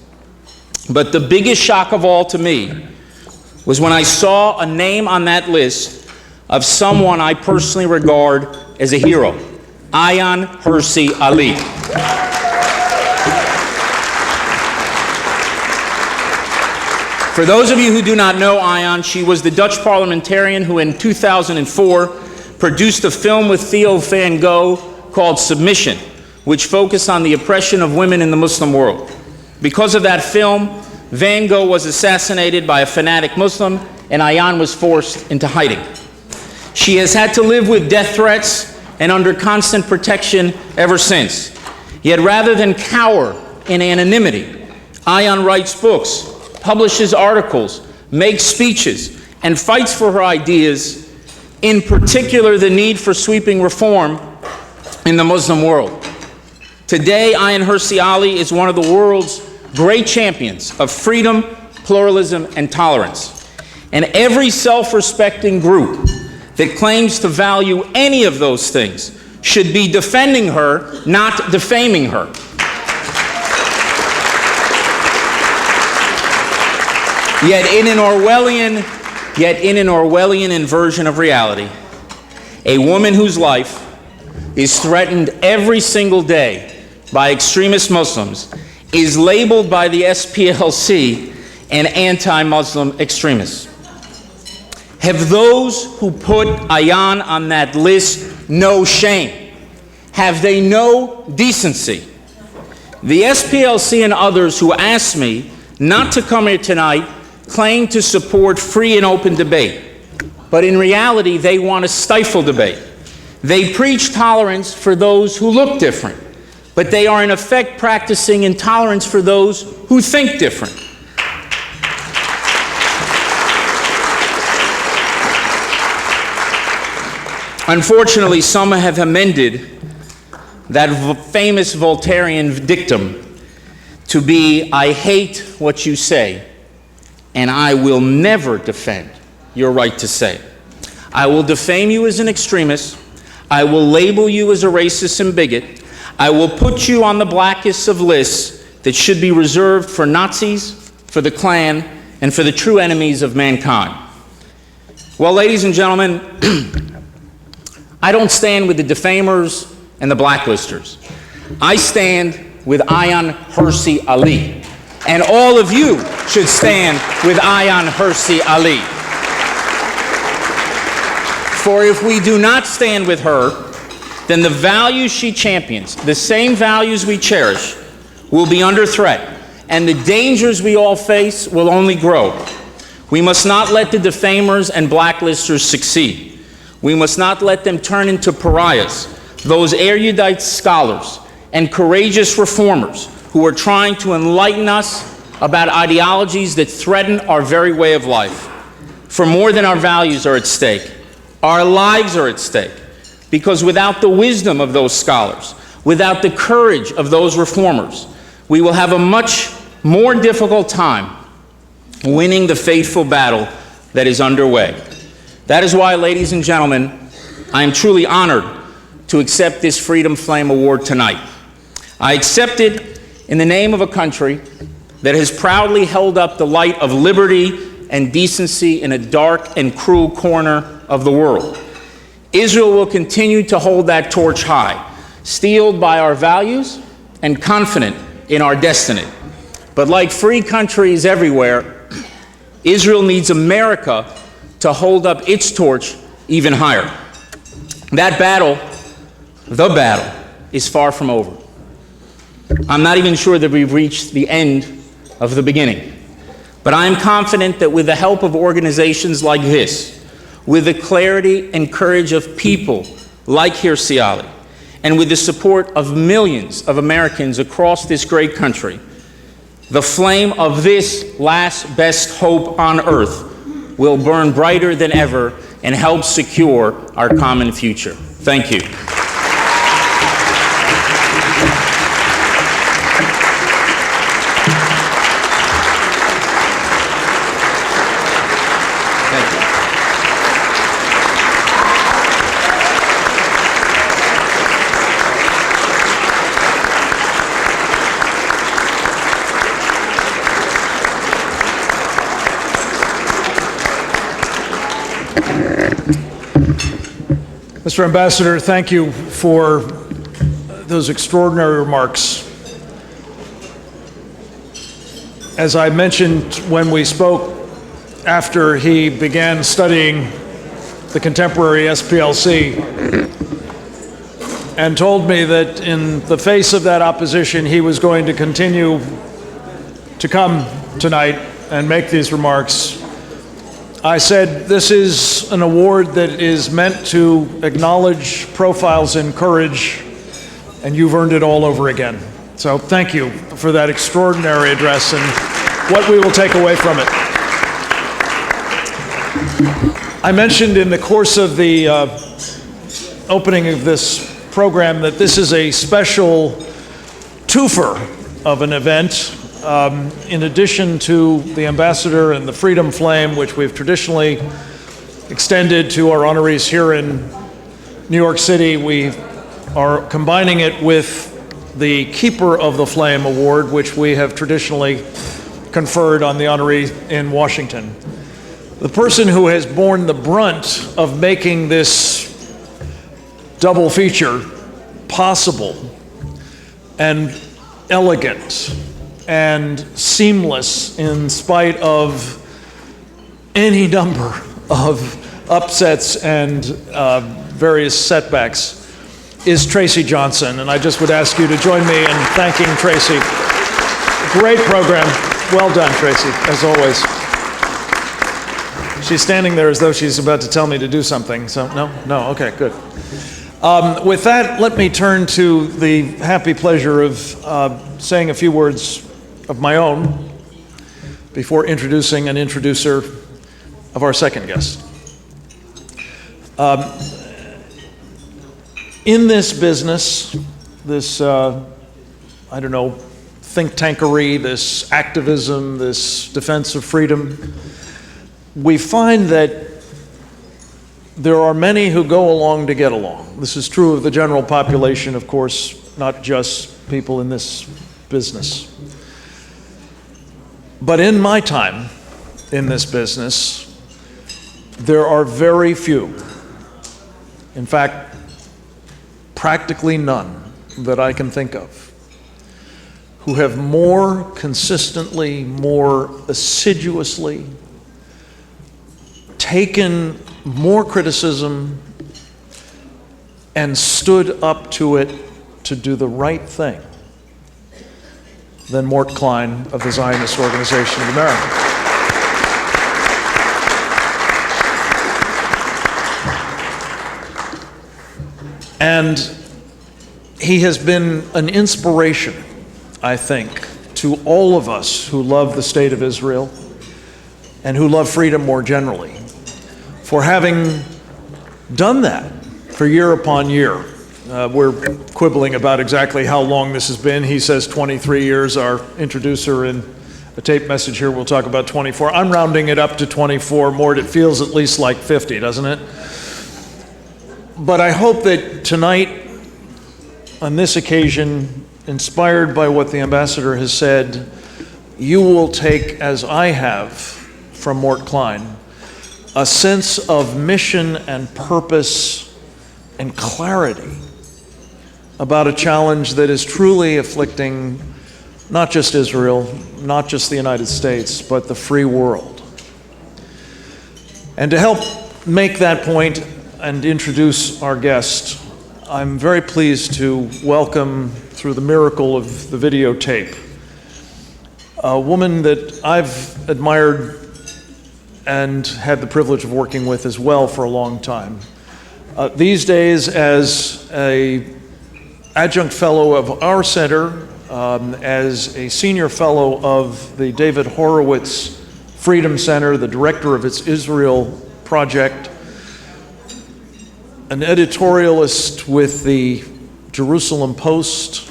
But the biggest shock of all to me was when I saw a name on that list of someone I personally regard as a hero, Ayaan Hirsi Ali. For those of you who do not know Ayaan, she was the Dutch parliamentarian who in 2004 produced a film with Theo van Gogh called Submission, which focused on the oppression of women in the Muslim world. Because of that film, Van Gogh was assassinated by a fanatic Muslim, and Ayaan was forced into hiding. She has had to live with death threats and under constant protection ever since. Yet rather than cower in anonymity, Ayaan writes books, publishes articles, makes speeches, and fights for her ideas in particular the need for sweeping reform in the Muslim world. Today, Ayaan Hirsi Ali is one of the world's great champions of freedom, pluralism, and tolerance. And every self-respecting group that claims to value any of those things should be defending her, not defaming her. Yet in an Orwellian inversion of reality, a woman whose life is threatened every single day by extremist Muslims is labeled by the SPLC an anti-Muslim extremist. Have those who put Ayaan on that list no shame? Have they no decency? The SPLC and others who asked me not to come here tonight claim to support free and open debate, but in reality they want to stifle debate. They preach tolerance for those who look different, but they are in effect practicing intolerance for those who think different. Unfortunately, some have amended that famous Voltairean dictum to be, "I hate what you say, and I will never defend your right to say. I will defame you as an extremist. I will label you as a racist and bigot. I will put you on the blackest of lists that should be reserved for Nazis, for the Klan, and for the true enemies of mankind." Well, ladies and gentlemen, I don't stand with the defamers and the blacklisters. I stand with Ayaan Hirsi Ali. And all of you should stand with Ayaan Hirsi Ali. For if we do not stand with her, then the values she champions, the same values we cherish, will be under threat, and the dangers we all face will only grow. We must not let the defamers and blacklisters succeed. We must not let them turn into pariahs, those erudite scholars and courageous reformers who are trying to enlighten us about ideologies that threaten our very way of life. For more than our values are at stake, our lives are at stake, because without the wisdom of those scholars, without the courage of those reformers, we will have a much more difficult time winning the fateful battle that is underway. That is why, ladies and gentlemen, I am truly honored to accept this Freedom Flame Award tonight. I accept it in the name of a country that has proudly held up the light of liberty and decency in a dark and cruel corner of the world. Israel will continue to hold that torch high, steeled by our values and confident in our destiny. But like free countries everywhere, Israel needs America to hold up its torch even higher. That battle, the battle, is far from over. I'm not even sure that we've reached the end of the beginning. But I am confident that with the help of organizations like this, with the clarity and courage of people like Hirsi Ali, and with the support of millions of Americans across this great country, the flame of this last best hope on earth will burn brighter than ever and help secure our common future. Thank you. Mr. Ambassador, thank you for those extraordinary remarks. As I mentioned when we spoke after he began studying the contemporary SPLC and told me that in the face of that opposition, he was going to continue to come tonight and make these remarks, I said, this is an award that is meant to acknowledge profiles in courage, and you've earned it all over again. So thank you for that extraordinary address and what we will take away from it. I mentioned in the course of the opening of this program that this is a special twofer of an event. In addition to the Ambassador and the Freedom Flame, which we've traditionally extended to our honorees here in New York City, we are combining it with the Keeper of the Flame Award, which we have traditionally conferred on the honoree in Washington. The person who has borne the brunt of making this double feature possible and elegant and seamless in spite of any number of upsets and various setbacks is Tracy Johnson. And I just would ask you to join me in thanking Tracy. Great program. Well done, Tracy, as always. She's standing there as though she's about to tell me to do something. So, no, okay, good. With that, let me turn to the happy pleasure of saying a few words of my own before introducing an introducer of our second guest. In this business, this, think tankery, this activism, this defense of freedom, we find that there are many who go along to get along. This is true of the general population, of course, not just people in this business. But in my time in this business, there are very few, in fact, practically none that I can think of, who have more consistently, more assiduously taken more criticism and stood up to it to do the right thing than Mort Klein of the Zionist Organization of America. And he has been an inspiration, I think, to all of us who love the State of Israel and who love freedom more generally, for having done that for year upon year. We're quibbling about exactly how long this has been. He says 23 years. Our introducer in a tape message here will talk about 24. I'm rounding it up to 24. Mort, it feels at least like 50, doesn't it? But I hope that tonight, on this occasion, inspired by what the ambassador has said, you will take, as I have from Mort Klein, a sense of mission and purpose and clarity about a challenge that is truly afflicting not just Israel, not just the United States, but the free world. And to help make that point and introduce our guest, I'm very pleased to welcome, through the miracle of the videotape, a woman that I've admired and had the privilege of working with as well for a long time. These days, as an adjunct fellow of our center, as a senior fellow of the David Horowitz Freedom Center, the director of its Israel project, an editorialist with the Jerusalem Post,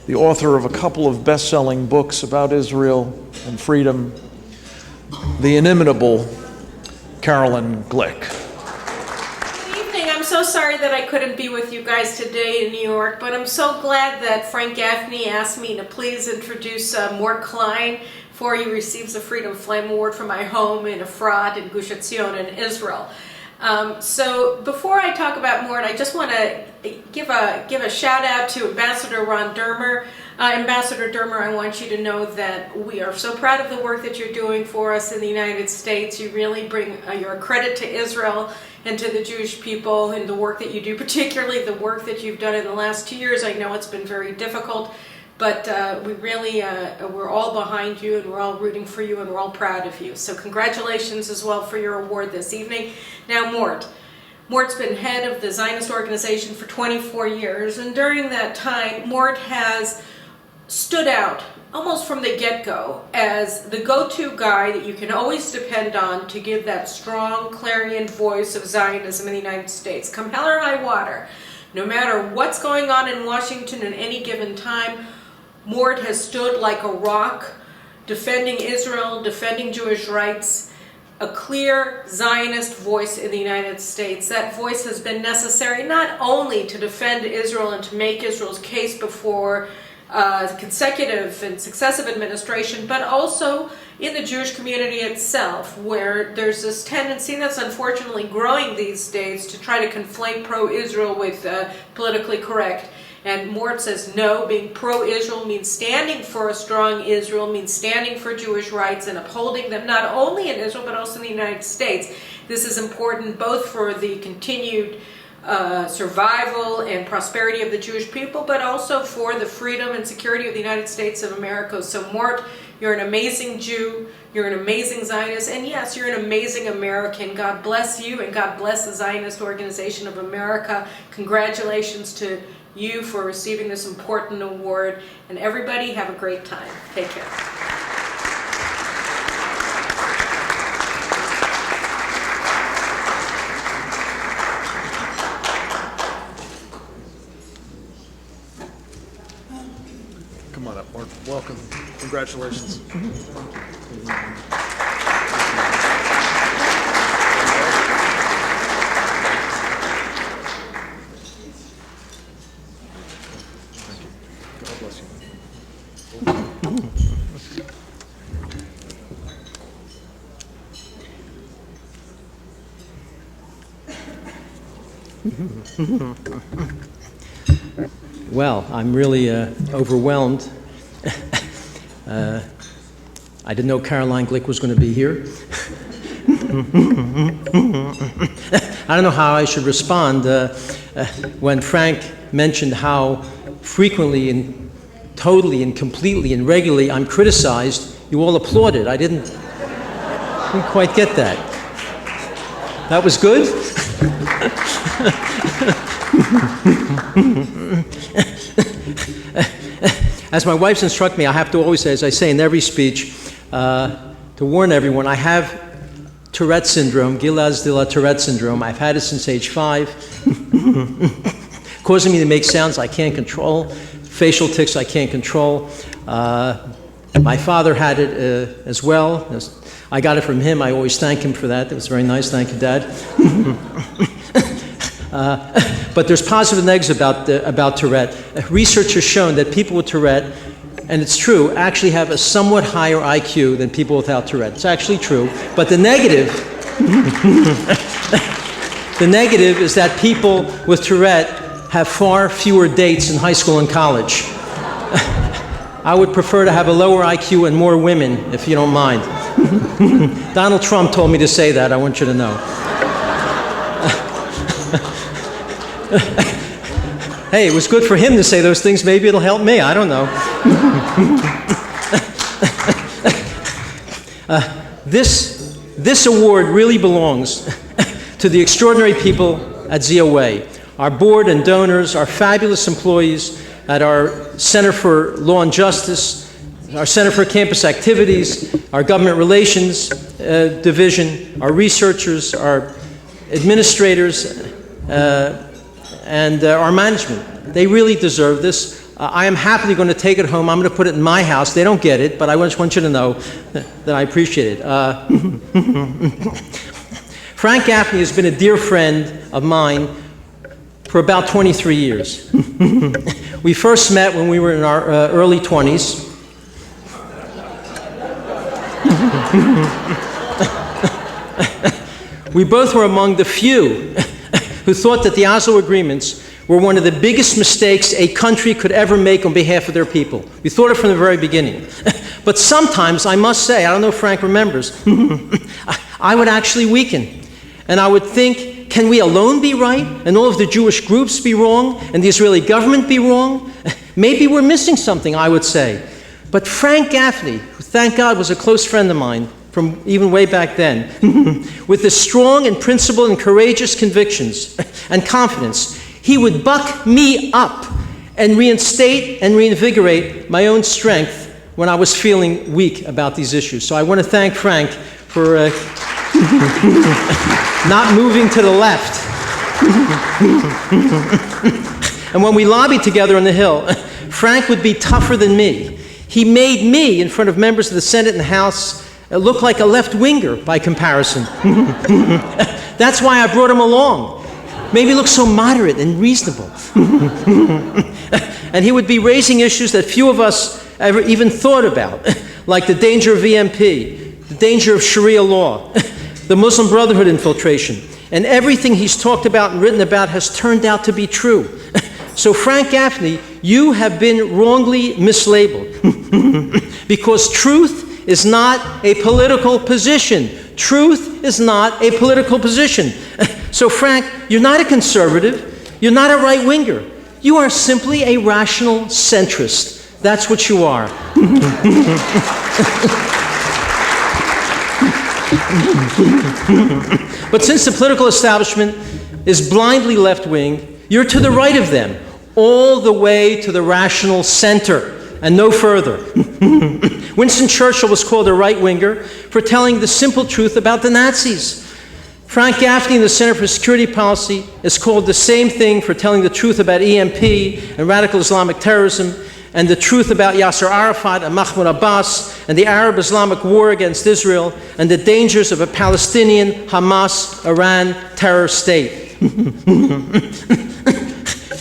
the author of a couple of best-selling books about Israel and freedom, the inimitable Carolyn Glick. Good evening. I'm so sorry that I couldn't be with you guys today in New York, but I'm so glad that Frank Gaffney asked me to please introduce Mort Klein before he receives the Freedom Flame Award from my home in Efrat in Gush Etzion in Israel. So before I talk about Mort, I just want to give a shout out to Ambassador Ron Dermer. Ambassador Dermer, I want you to know that we are so proud of the work that you're doing for us in the United States. You really bring your credit to Israel and to the Jewish people in the work that you do, particularly the work that you've done in the last 2 years. I know it's been very difficult, but we really, we're all behind you and we're all rooting for you and we're all proud of you. So congratulations as well for your award this evening. Now, Mort's been head of the Zionist Organization for 24 years, and during that time, Mort has stood out almost from the get-go as the go-to guy that you can always depend on to give that strong clarion voice of Zionism in the United States. Come hell or high water, no matter what's going on in Washington at any given time, Mort has stood like a rock, defending Israel, defending Jewish rights, a clear Zionist voice in the United States. That voice has been necessary not only to defend Israel and to make Israel's case before consecutive and successive administration, but also in the Jewish community itself, where there's this tendency that's unfortunately growing these days to try to conflate pro-Israel with politically correct. And Mort says no, being pro-Israel means standing for a strong Israel, means standing for Jewish rights and upholding them not only in Israel but also in the United States. This is important both for the continued survival and prosperity of the Jewish people, but also for the freedom and security of the United States of America. So Mort, you're an amazing Jew, you're an amazing Zionist, and yes, you're an amazing American. God bless you, and God bless the Zionist Organization of America. Congratulations to you for receiving this important award, and everybody have a great time. Take care. Come on up, Mark. Welcome. Congratulations. God bless you. Well, I'm really overwhelmed. I didn't know Caroline Glick was going to be here. I don't know how I should respond when Frank mentioned how frequently and totally and completely and regularly I'm criticized. You all applauded. I didn't quite get that. That was good? As my wife's instructed me, I have to always say, as I say in every speech, to warn everyone, I have Tourette syndrome, Gilles de la Tourette syndrome. I've had it since age 5, causing me to make sounds I can't control, facial tics I can't control. My father had it as well. I got it from him. I always thank him for that. That was very nice. Thank you, Dad. But there's positive and negatives about Tourette. Research has shown that people with Tourette, and it's true, actually have a somewhat higher IQ than people without Tourette. It's actually true. But the negative, the negative is that people with Tourette have far fewer dates in high school and college. I would prefer to have a lower IQ and more women, if you don't mind. Donald Trump told me to say that. I want you to know. Hey, it was good for him to say those things. Maybe it'll help me. I don't know. This award really belongs to the extraordinary people at ZOA, our board and donors, our fabulous employees at our Center for Law and Justice, our Center for Campus Activities, our Government Relations Division, our researchers, our administrators, and our management. They really deserve this. I am happily going to take it home. I'm going to put it in my house. They don't get it, but I just want you to know that I appreciate it. Frank Gaffney has been a dear friend of mine for about 23 years. We first met when we were in our early 20s. We both were among the few who thought that the Oslo agreements were one of the biggest mistakes a country could ever make on behalf of their people. We thought it from the very beginning. But sometimes, I must say, I don't know if Frank remembers, I would actually weaken. And I would think, can we alone be right? And all of the Jewish groups be wrong? And the Israeli government be wrong? Maybe we're missing something, I would say. But Frank Gaffney, who thank God was a close friend of mine from even way back then, with his strong and principled and courageous convictions and confidence, he would buck me up and reinstate and reinvigorate my own strength when I was feeling weak about these issues. So I want to thank Frank for not moving to the left. And when we lobbied together on the Hill, Frank would be tougher than me. He made me, in front of members of the Senate and House, look like a left-winger by comparison. That's why I brought him along. Made me look so moderate and reasonable. And he would be raising issues that few of us ever even thought about, like the danger of EMP, the danger of Sharia law, the Muslim Brotherhood infiltration. And everything he's talked about and written about has turned out to be true. So Frank Gaffney, you have been wrongly mislabeled. Because truth is not a political position. Truth is not a political position. So Frank, you're not a conservative. You're not a right-winger. You are simply a rational centrist. That's what you are. But since the political establishment is blindly left-wing, you're to the right of them, all the way to the rational center, and no further. Winston Churchill was called a right-winger for telling the simple truth about the Nazis. Frank Gaffney in the Center for Security Policy is called the same thing for telling the truth about EMP and radical Islamic terrorism, and the truth about Yasser Arafat and Mahmoud Abbas and the Arab-Islamic war against Israel and the dangers of a Palestinian, Hamas, Iran terror state.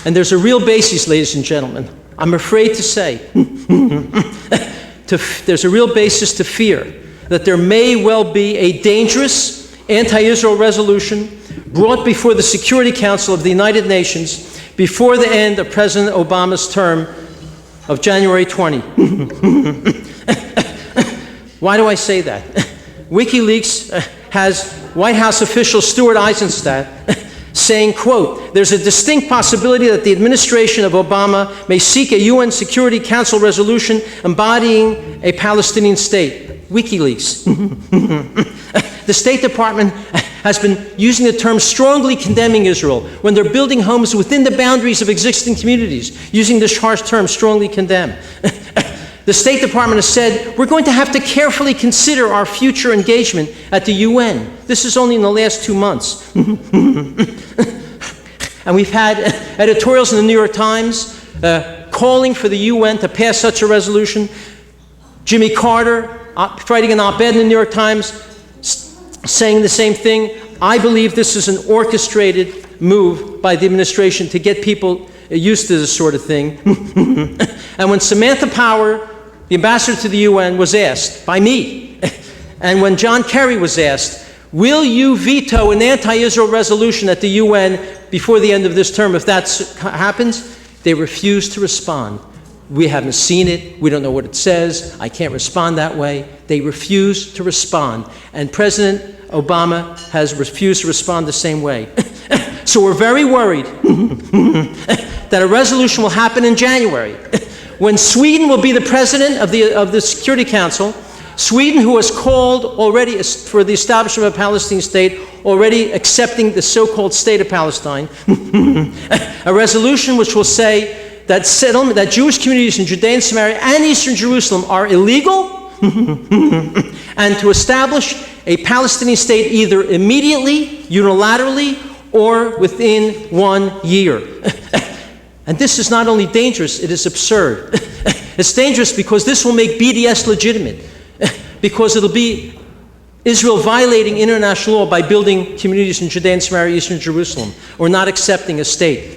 And there's a real basis, ladies and gentlemen, I'm afraid to say, there's a real basis to fear that there may well be a dangerous anti-Israel resolution brought before the Security Council of the United Nations before the end of President Obama's term of January 20. Why do I say that? WikiLeaks has White House official Stuart Eizenstat saying, quote, there's a distinct possibility that the administration of Obama may seek a UN Security Council resolution embodying a Palestinian state. WikiLeaks. The State Department has been using the term strongly condemning Israel when they're building homes within the boundaries of existing communities, using this harsh term, strongly condemn. The State Department has said, we're going to have to carefully consider our future engagement at the UN. This is only in the last 2 months. And we've had editorials in the New York Times calling for the UN to pass such a resolution. Jimmy Carter, writing an op-ed in the New York Times, saying the same thing. I believe this is an orchestrated move by the administration to get people used to this sort of thing. And when Samantha Power, the ambassador to the UN, was asked by me, and when John Kerry was asked, will you veto an anti-Israel resolution at the UN before the end of this term if that happens, they refused to respond. We haven't seen it. We don't know what it says. I can't respond that way. They refuse to respond. And President Obama has refused to respond the same way. So we're very worried that a resolution will happen in January when Sweden will be the president of the Security Council. Sweden, who has called already for the establishment of a Palestinian state, already accepting the so-called state of Palestine, a resolution which will say that settlement, that Jewish communities in Judea and Samaria and Eastern Jerusalem are illegal, and to establish a Palestinian state either immediately, unilaterally, or within 1 year. And this is not only dangerous, it is absurd. It's dangerous because this will make BDS legitimate, because it'll be Israel violating international law by building communities in Judea and Samaria, Eastern Jerusalem, or not accepting a state.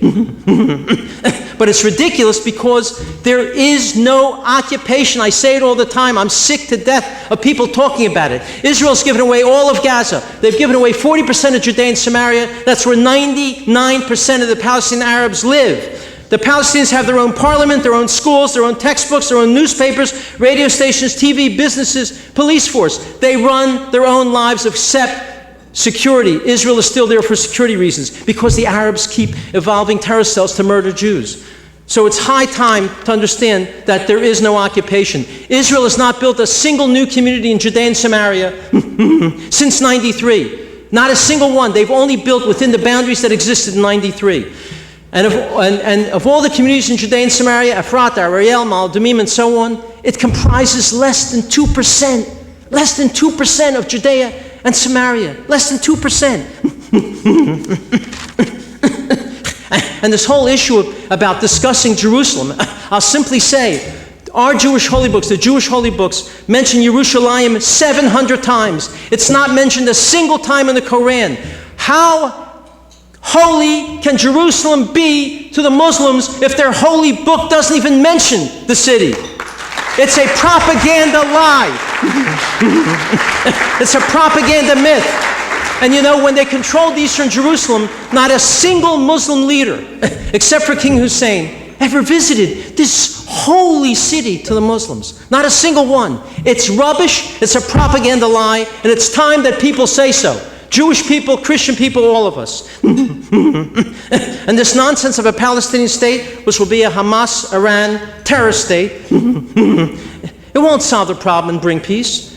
But it's ridiculous because there is no occupation. I say it all the time. I'm sick to death of people talking about it. Israel's given away all of Gaza. They've given away 40% of Judea and Samaria. That's where 99% of the Palestinian Arabs live. The Palestinians have their own parliament, their own schools, their own textbooks, their own newspapers, radio stations, TV, businesses, police force. They run their own lives except security. Israel is still there for security reasons because the Arabs keep evolving terror cells to murder Jews. So it's high time to understand that there is no occupation. Israel has not built a single new community in Judea and Samaria since 93. Not a single one. They've only built within the boundaries that existed in 93. And of all the communities in Judea and Samaria, Ephrata, Ariel, Ma'al-Adumim, and so on, it comprises less than 2%. Less than 2% of Judea and Samaria. Less than 2%. And this whole issue about discussing Jerusalem, I'll simply say, our Jewish holy books, the Jewish holy books, mention Yerushalayim 700 times. It's not mentioned a single time in the Quran. How holy can Jerusalem be to the Muslims if their holy book doesn't even mention the city? It's a propaganda lie. It's a propaganda myth. And you know, when they controlled eastern Jerusalem, not a single Muslim leader, except for King Hussein, ever visited this holy city to the Muslims. Not a single one. It's rubbish, it's a propaganda lie, and it's time that people say so. Jewish people, Christian people, all of us. And this nonsense of a Palestinian state, which will be a Hamas-Iran terrorist state, it won't solve the problem and bring peace.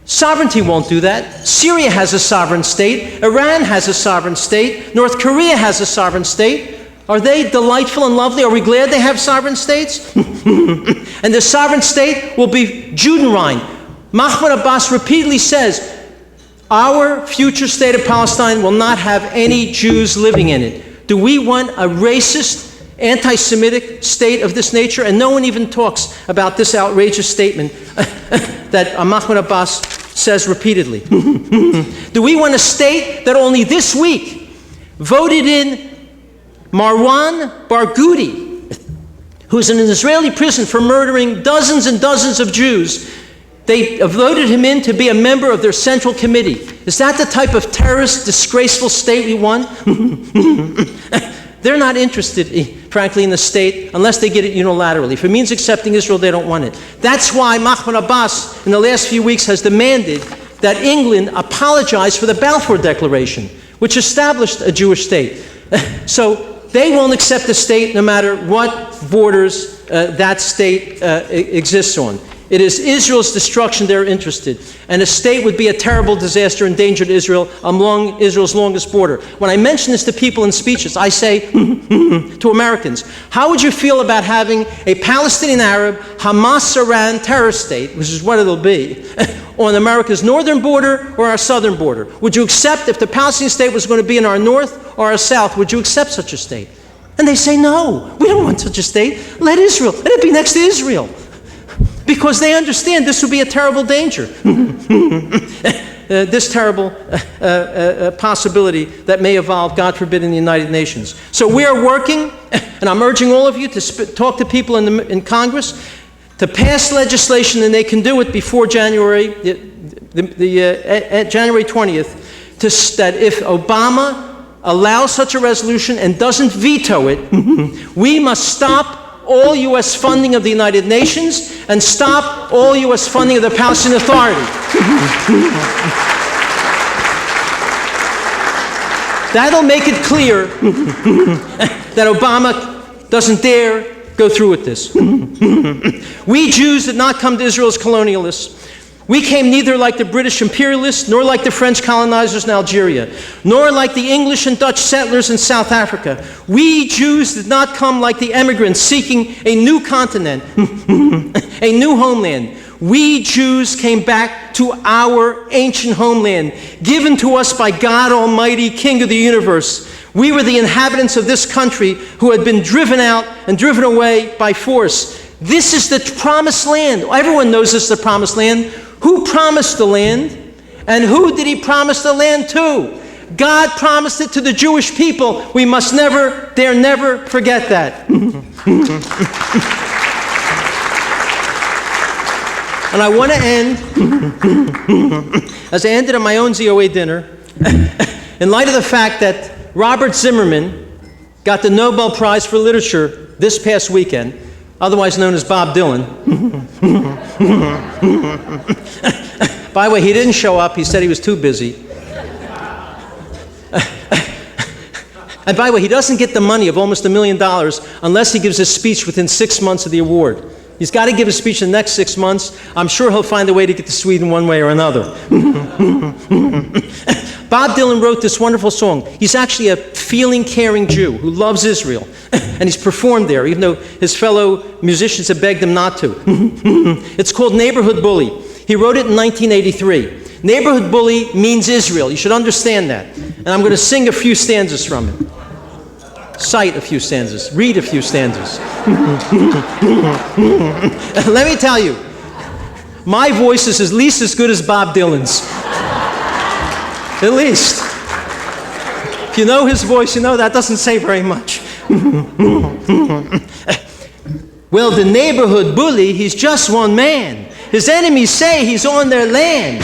Sovereignty won't do that. Syria has a sovereign state. Iran has a sovereign state. North Korea has a sovereign state. Are they delightful and lovely? Are we glad they have sovereign states? And the sovereign state will be Judenrein. Mahmoud Abbas repeatedly says, our future state of Palestine will not have any Jews living in it. Do we want a racist, anti-Semitic state of this nature? And no one even talks about this outrageous statement that Mahmoud Abbas says repeatedly. Do we want a state that only this week voted in Marwan Barghouti, who's in an Israeli prison for murdering dozens and dozens of Jews? They voted him in to be a member of their central committee. Is that the type of terrorist, disgraceful state we want? They're not interested, frankly, in the state unless they get it unilaterally. If it means accepting Israel, they don't want it. That's why Mahmoud Abbas, in the last few weeks, has demanded that England apologize for the Balfour Declaration, which established a Jewish state. So they won't accept the state no matter what borders that state exists on. It is Israel's destruction they're interested. And a state would be a terrible disaster, endangered Israel along Israel's longest border. When I mention this to people in speeches, I say to Americans, how would you feel about having a Palestinian Arab, Hamas-Iran terrorist state, which is what it'll be, on America's northern border or our southern border? Would you accept, if the Palestinian state was going to be in our north or our south, would you accept such a state? And they say, no, we don't want such a state. Let it be next to Israel. Because they understand this would be a terrible danger. This terrible possibility that may evolve, God forbid, in the United Nations. So we are working, and I'm urging all of you to talk to people in Congress to pass legislation, and they can do it before January 20th, that if Obama allows such a resolution and doesn't veto it, we must stop all U.S. funding of the United Nations and stop all U.S. funding of the Palestinian Authority. That'll make it clear that Obama doesn't dare go through with this. We Jews did not come to Israel as colonialists. We came neither like the British imperialists, nor like the French colonizers in Algeria, nor like the English and Dutch settlers in South Africa. We Jews did not come like the emigrants seeking a new continent, a new homeland. We Jews came back to our ancient homeland, given to us by God Almighty, King of the universe. We were the inhabitants of this country who had been driven out and driven away by force. This is the promised land. Everyone knows this is the promised land. Who promised the land? And who did he promise the land to? God promised it to the Jewish people. We must never, dare never forget that. And I want to end, as I ended at my own ZOA dinner, in light of the fact that Robert Zimmerman got the Nobel Prize for Literature this past weekend, otherwise known as Bob Dylan. By the way, he didn't show up. He said he was too busy. And by the way, he doesn't get the money of almost $1 million unless he gives a speech within 6 months of the award. He's got to give a speech in the next 6 months. I'm sure he'll find a way to get to Sweden one way or another. Bob Dylan wrote this wonderful song. He's actually a feeling, caring Jew who loves Israel. And he's performed there, even though his fellow musicians have begged him not to. It's called Neighborhood Bully. He wrote it in 1983. Neighborhood Bully means Israel. You should understand that. And I'm going to sing a few stanzas from it. Cite a few stanzas. Read a few stanzas. Let me tell you, my voice is at least as good as Bob Dylan's. At least. If you know his voice, you know that doesn't say very much. Well, the neighborhood bully, he's just one man. His enemies say he's on their land.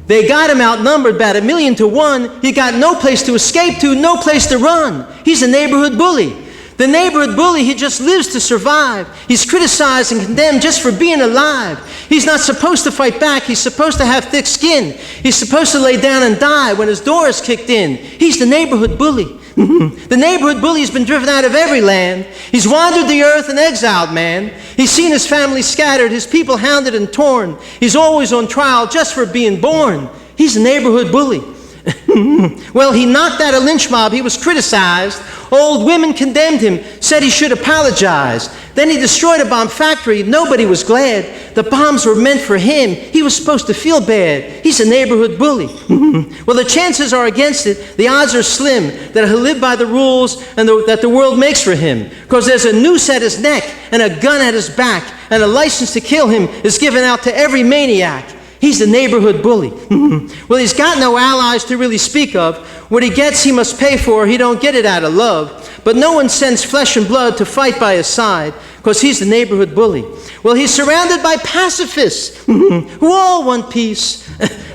They got him outnumbered about 1,000,000 to 1. He got no place to escape to, no place to run. He's a neighborhood bully. The neighborhood bully, he just lives to survive. He's criticized and condemned just for being alive. He's not supposed to fight back. He's supposed to have thick skin. He's supposed to lay down and die when his door is kicked in. He's the neighborhood bully. The neighborhood bully has been driven out of every land. He's wandered the earth an exiled man. He's seen his family scattered, his people hounded and torn. He's always on trial just for being born. He's a neighborhood bully. Well, he knocked out a lynch mob. He was criticized. Old women condemned him, said he should apologize. Then he destroyed a bomb factory. Nobody was glad. The bombs were meant for him. He was supposed to feel bad. He's a neighborhood bully. Well, the chances are against it. The odds are slim that he'll live by the rules and that the world makes for him. Because there's a noose at his neck and a gun at his back, and a license to kill him is given out to every maniac. He's the neighborhood bully. Well, he's got no allies to really speak of. What he gets, he must pay for. He don't get it out of love. But no one sends flesh and blood to fight by his side, because he's the neighborhood bully. Well, he's surrounded by pacifists who all want peace.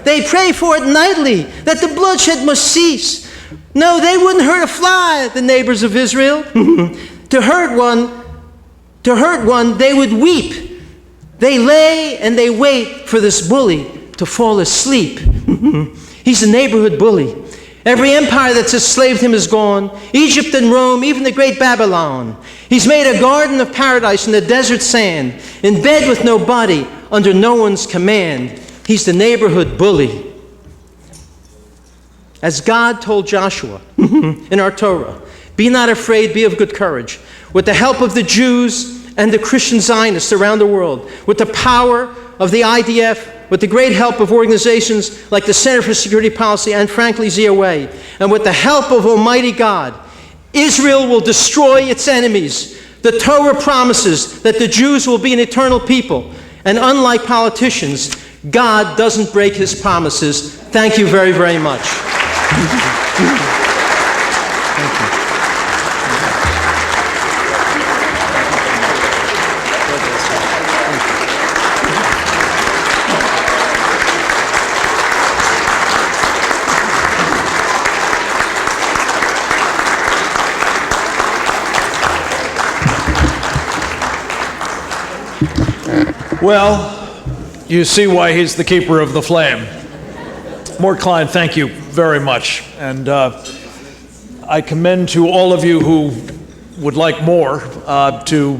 They pray for it nightly, that the bloodshed must cease. No, they wouldn't hurt a fly, the neighbors of Israel. To hurt one, they would weep. They lay and they wait for this bully to fall asleep. He's a neighborhood bully. Every empire that's enslaved him is gone. Egypt and Rome, even the great Babylon. He's made a garden of paradise in the desert sand, in bed with no body, under no one's command. He's the neighborhood bully. As God told Joshua in our Torah, be not afraid, be of good courage. With the help of the Jews and the Christian Zionists around the world, with the power of the IDF, with the great help of organizations like the Center for Security Policy and frankly ZOA, and with the help of Almighty God, Israel will destroy its enemies. The Torah promises that the Jews will be an eternal people, and unlike politicians, God doesn't break his promises. Thank you very, very much. Well, you see why he's the keeper of the flame. Mort Klein, thank you very much. And I commend to all of you who would like more to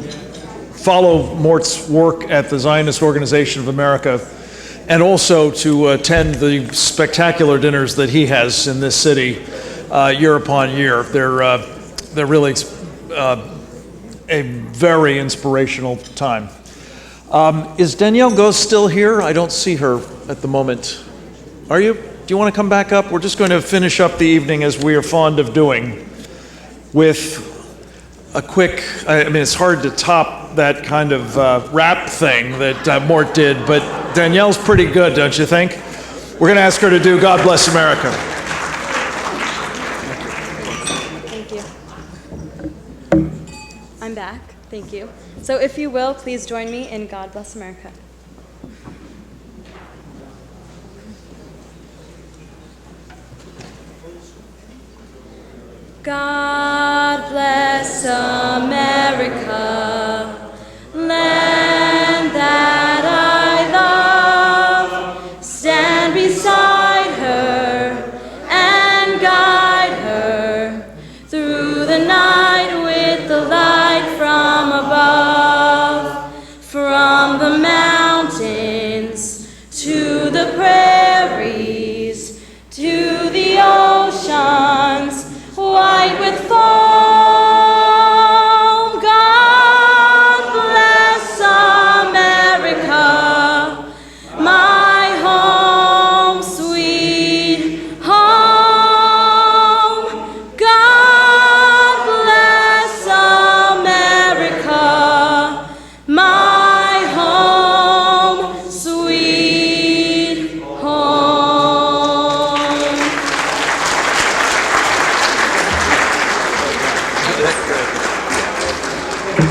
follow Mort's work at the Zionist Organization of America, and also to attend the spectacular dinners that he has in this city year upon year. They're really a very inspirational time. Is Danielle Goss still here? I don't see her at the moment. Are you? Do you want to come back up? We're just going to finish up the evening, as we are fond of doing, with a quick, I mean, it's hard to top that kind of rap thing that Mort did, but Danielle's pretty good, don't you think? We're going to ask her to do God Bless America. Thank you. I'm back. Thank you. So if you will, please join me in God Bless America. God bless America, land that I love. Stand beside her and guide her through the night with the light from above. From the mountains to the prairies, to the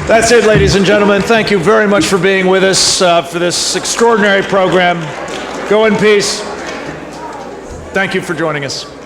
That's it, ladies and gentlemen. Thank you very much for being with us for this extraordinary program. Go in peace. Thank you for joining us.